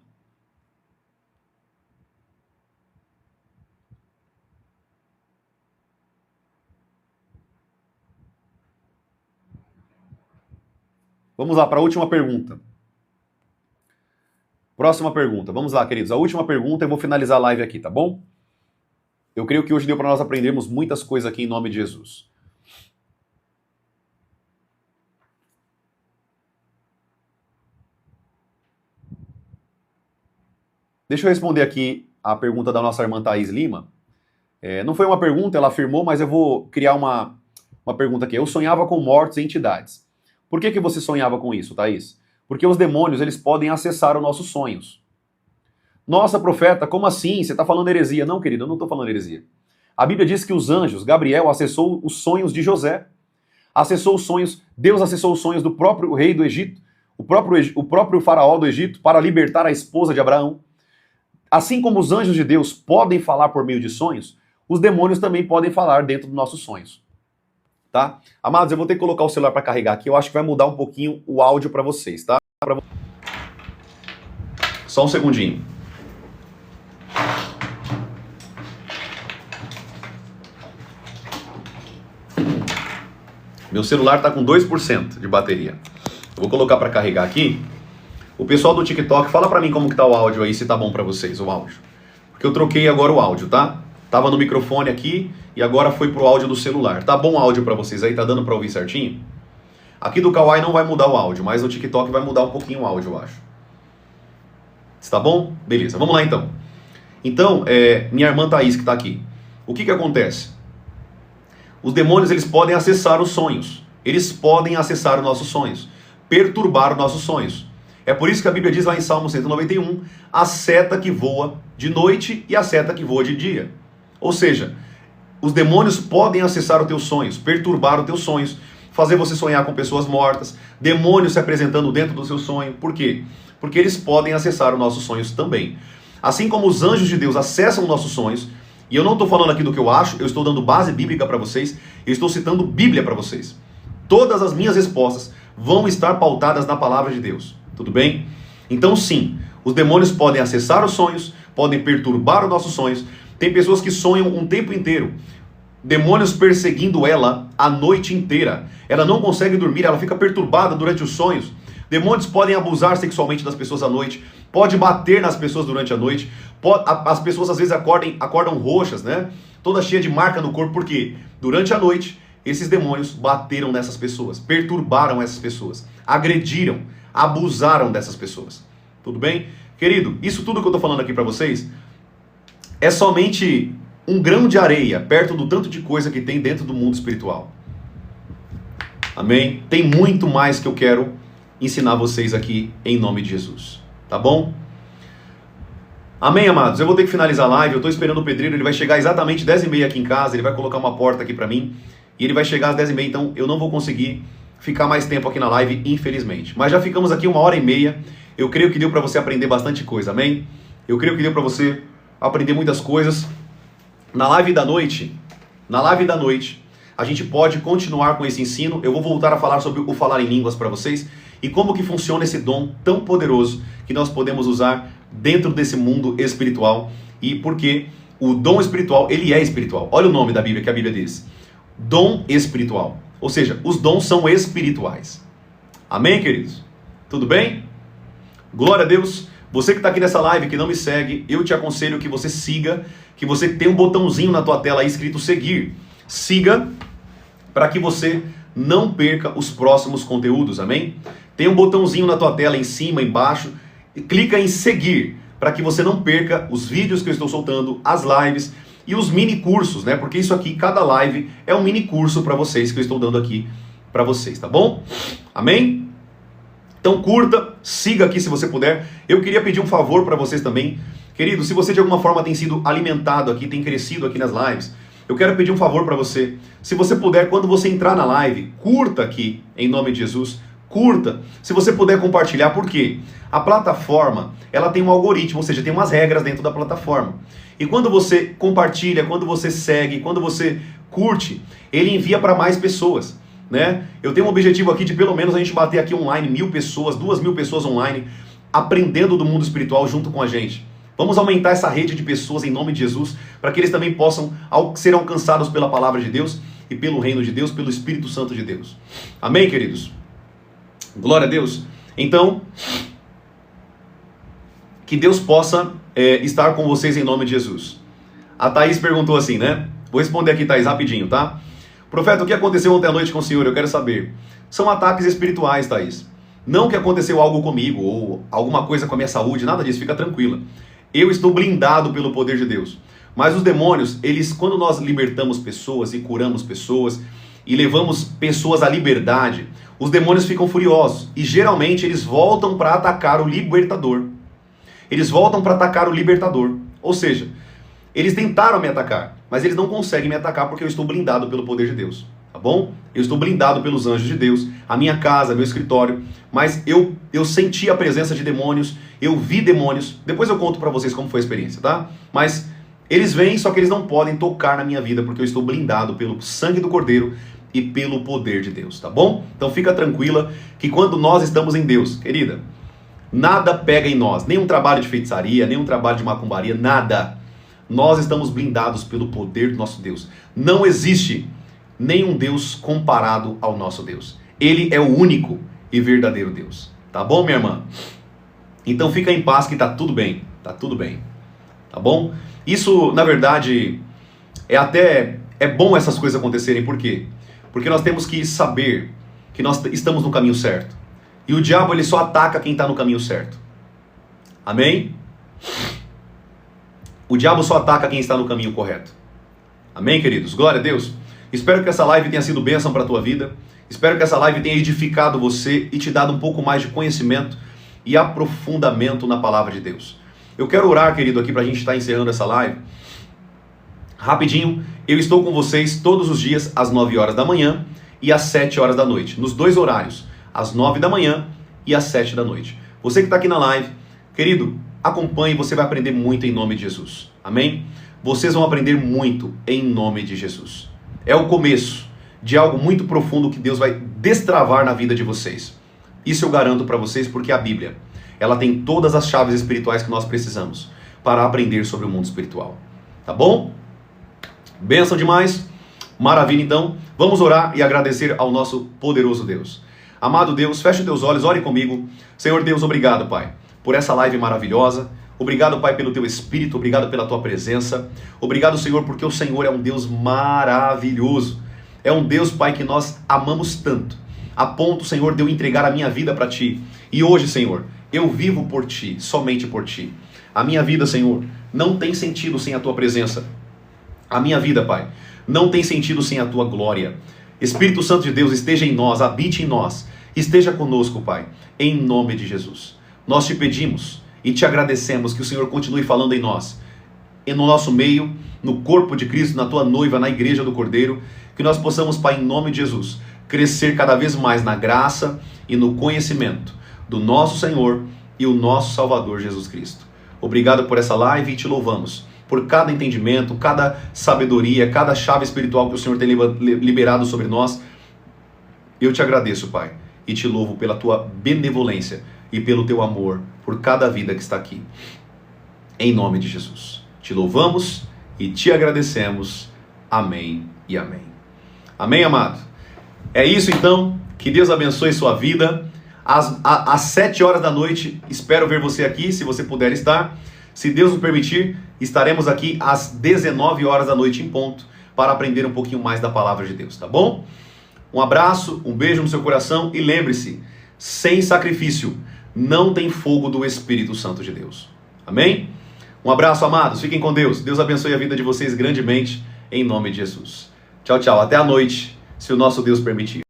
Vamos lá para a última pergunta. Próxima pergunta. Vamos lá, queridos. A última pergunta, eu vou finalizar a live aqui, tá bom? Eu creio que hoje deu para nós aprendermos muitas coisas aqui em nome de Jesus. Deixa eu responder aqui a pergunta da nossa irmã Thaís Lima. Não foi uma pergunta, ela afirmou, mas eu vou criar uma pergunta aqui. Eu sonhava com mortos e entidades. Por que você sonhava com isso, Thaís? Porque os demônios, eles podem acessar os nossos sonhos. Nossa, profeta, como assim? Você está falando heresia? Não, querido, eu não estou falando heresia. A Bíblia diz que os anjos, Gabriel, acessou os sonhos de José. Acessou os sonhos, Deus acessou os sonhos do próprio rei do Egito, o próprio faraó do Egito, para libertar a esposa de Abraão. Assim como os anjos de Deus podem falar por meio de sonhos, os demônios também podem falar dentro dos nossos sonhos. Tá? Amados, eu vou ter que colocar o celular para carregar aqui, eu acho que vai mudar um pouquinho o áudio para vocês, tá? Só um segundinho. Meu celular está com 2% de bateria. Eu vou colocar para carregar aqui. O pessoal do TikTok, fala para mim como que tá o áudio aí, se tá bom para vocês o áudio. Porque eu troquei agora o áudio, tá? Tava no microfone aqui e agora foi pro áudio do celular. Tá bom o áudio para vocês aí? Tá dando para ouvir certinho? Aqui do Kawaii não vai mudar o áudio, mas no TikTok vai mudar um pouquinho o áudio, eu acho. Está bom? Beleza, vamos lá então. Então, minha irmã Thaís que tá aqui. O que acontece? Os demônios, eles podem acessar os sonhos. Eles podem acessar os nossos sonhos. Perturbar os nossos sonhos. É por isso que a Bíblia diz lá em Salmo 191, a seta que voa de noite e a seta que voa de dia. Ou seja, os demônios podem acessar os teus sonhos, perturbar os teus sonhos, fazer você sonhar com pessoas mortas, demônios se apresentando dentro do seu sonho. Por quê? Porque eles podem acessar os nossos sonhos também. Assim como os anjos de Deus acessam os nossos sonhos, e eu não estou falando aqui do que eu acho, eu estou dando base bíblica para vocês, eu estou citando Bíblia para vocês. Todas as minhas respostas vão estar pautadas na palavra de Deus. Tudo bem? Então sim, os demônios podem acessar os sonhos, podem perturbar os nossos sonhos. Tem pessoas que sonham um tempo inteiro, demônios perseguindo ela a noite inteira. Ela não consegue dormir, ela fica perturbada durante os sonhos. Demônios podem abusar sexualmente das pessoas à noite, pode bater nas pessoas durante a noite. As pessoas às vezes acordam roxas, né? Toda cheia de marca no corpo, porque durante a noite esses demônios bateram nessas pessoas, perturbaram essas pessoas, agrediram, abusaram dessas pessoas. Tudo bem? Querido, isso tudo que eu estou falando aqui para vocês é somente um grão de areia perto do tanto de coisa que tem dentro do mundo espiritual. Amém? Tem muito mais que eu quero ensinar vocês aqui em nome de Jesus. Tá bom? Amém, amados? Eu vou ter que finalizar a live. Eu estou esperando o pedreiro. Ele vai chegar exatamente 10h30 aqui em casa. Ele vai colocar uma porta aqui para mim. E ele vai chegar às 10h30. Então eu não vou conseguir ficar mais tempo aqui na live, infelizmente. Mas já ficamos aqui 1h30. Eu creio que deu para você aprender bastante coisa. Amém? Eu creio que deu para você aprender muitas coisas. Na live da noite, a gente pode continuar com esse ensino. Eu vou voltar a falar sobre o falar em línguas para vocês e como que funciona esse dom tão poderoso que nós podemos usar dentro desse mundo espiritual, e porque o dom espiritual, ele é espiritual. Olha o nome da Bíblia, que a Bíblia diz: dom espiritual. Ou seja, os dons são espirituais. Amém, queridos? Tudo bem? Glória a Deus. Você que está aqui nessa live, que não me segue, eu te aconselho que você siga, que você tenha um botãozinho na tua tela aí escrito seguir. Siga, para que você não perca os próximos conteúdos, amém? Tem um botãozinho na tua tela em cima, embaixo, e clica em seguir, para que você não perca os vídeos que eu estou soltando, as lives e os mini cursos, né? Porque isso aqui, cada live é um mini curso para vocês, que eu estou dando aqui para vocês, tá bom? Amém? Então curta, siga aqui se você puder. Eu queria pedir um favor para vocês também. Querido, se você de alguma forma tem sido alimentado aqui, tem crescido aqui nas lives, eu quero pedir um favor para você. Se você puder, quando você entrar na live, curta aqui, em nome de Jesus. Curta. Se você puder compartilhar, por quê? A plataforma, ela tem um algoritmo, ou seja, tem umas regras dentro da plataforma. E quando você compartilha, quando você segue, quando você curte, ele envia para mais pessoas, né? Eu tenho um objetivo aqui de pelo menos a gente bater aqui online 1.000 pessoas, 2.000 pessoas online, aprendendo do mundo espiritual junto com a gente. Vamos aumentar essa rede de pessoas em nome de Jesus, para que eles também possam ser alcançados pela palavra de Deus e pelo reino de Deus, pelo Espírito Santo de Deus. Amém, queridos? Glória a Deus. Então, que Deus possa estar com vocês em nome de Jesus. A Thaís perguntou assim, né? Vou responder aqui, Thaís, rapidinho, tá? Profeta, o que aconteceu ontem à noite com o senhor? Eu quero saber. São ataques espirituais, Thaís. Não que aconteceu algo comigo, ou alguma coisa com a minha saúde, nada disso, fica tranquila. Eu estou blindado pelo poder de Deus. Mas os demônios, eles, quando nós libertamos pessoas e curamos pessoas, e levamos pessoas à liberdade, os demônios ficam furiosos. E geralmente eles voltam para atacar o libertador. Eles voltam para atacar o libertador. Ou seja, eles tentaram me atacar, mas eles não conseguem me atacar porque eu estou blindado pelo poder de Deus. Tá bom? Eu estou blindado pelos anjos de Deus, a minha casa, meu escritório, mas eu senti a presença de demônios, eu vi demônios, depois eu conto para vocês como foi a experiência, tá? Mas eles vêm, só que eles não podem tocar na minha vida, porque eu estou blindado pelo sangue do Cordeiro e pelo poder de Deus, tá bom? Então fica tranquila que quando nós estamos em Deus, querida, nada pega em nós, nenhum trabalho de feitiçaria, nenhum trabalho de macumbaria, nada. Nós estamos blindados pelo poder do nosso Deus. Não existe nenhum Deus comparado ao nosso Deus. Ele é o único e verdadeiro Deus. Tá bom, minha irmã? Então fica em paz que tá tudo bem. Tá tudo bem. Tá bom? Isso, na verdade, é bom essas coisas acontecerem. Por quê? Porque nós temos que saber que nós estamos no caminho certo. E o diabo, ele só ataca quem está no caminho certo. Amém? O diabo só ataca quem está no caminho correto. Amém, queridos? Glória a Deus. Espero que essa live tenha sido bênção para a tua vida. Espero que essa live tenha edificado você e te dado um pouco mais de conhecimento e aprofundamento na palavra de Deus. Eu quero orar, querido, aqui para a gente estar encerrando essa live. Rapidinho, eu estou com vocês todos os dias às 9 horas da manhã e às 7 horas da noite. Nos dois horários, às 9 da manhã e às 7 da noite. Você que está aqui na live, querido, acompanhe, você vai aprender muito em nome de Jesus. Amém? Vocês vão aprender muito em nome de Jesus. É o começo de algo muito profundo que Deus vai destravar na vida de vocês. Isso eu garanto para vocês porque a Bíblia, ela tem todas as chaves espirituais que nós precisamos para aprender sobre o mundo espiritual. Tá bom? Bênção demais. Maravilha, então. Vamos orar e agradecer ao nosso poderoso Deus. Amado Deus, feche os teus olhos, ore comigo. Senhor Deus, obrigado, Pai, por essa live maravilhosa. Obrigado, Pai, pelo teu Espírito, obrigado pela tua presença. Obrigado, Senhor, porque o Senhor é um Deus maravilhoso. É um Deus, Pai, que nós amamos tanto, a ponto, Senhor, de eu entregar a minha vida para Ti. E hoje, Senhor, eu vivo por Ti, somente por Ti. A minha vida, Senhor, não tem sentido sem a Tua presença. A minha vida, Pai, não tem sentido sem a Tua glória. Espírito Santo de Deus, esteja em nós, habite em nós, esteja conosco, Pai, em nome de Jesus. Nós Te pedimos e Te agradecemos que o Senhor continue falando em nós, e no nosso meio, no corpo de Cristo, na Tua noiva, na igreja do Cordeiro, que nós possamos, Pai, em nome de Jesus, crescer cada vez mais na graça e no conhecimento do nosso Senhor e o nosso Salvador Jesus Cristo. Obrigado por essa live e Te louvamos por cada entendimento, cada sabedoria, cada chave espiritual que o Senhor tem liberado sobre nós. Eu Te agradeço, Pai, e Te louvo pela Tua benevolência e pelo Teu amor por cada vida que está aqui. em nome de Jesus. Te louvamos e te agradecemos. Amém e amém. Amém, amado? É isso então. Que Deus abençoe sua vida. Às 7 horas da noite, espero ver você aqui, se você puder estar. Se Deus nos permitir, estaremos aqui às 19 horas da noite em ponto, para aprender um pouquinho mais da palavra de Deus, tá bom? Um abraço, um beijo no seu coração e lembre-se, sem sacrifício não tem fogo do Espírito Santo de Deus. Amém? Um abraço, amados. Fiquem com Deus. Deus abençoe a vida de vocês grandemente, em nome de Jesus. Tchau, tchau. Até a noite, se o nosso Deus permitir.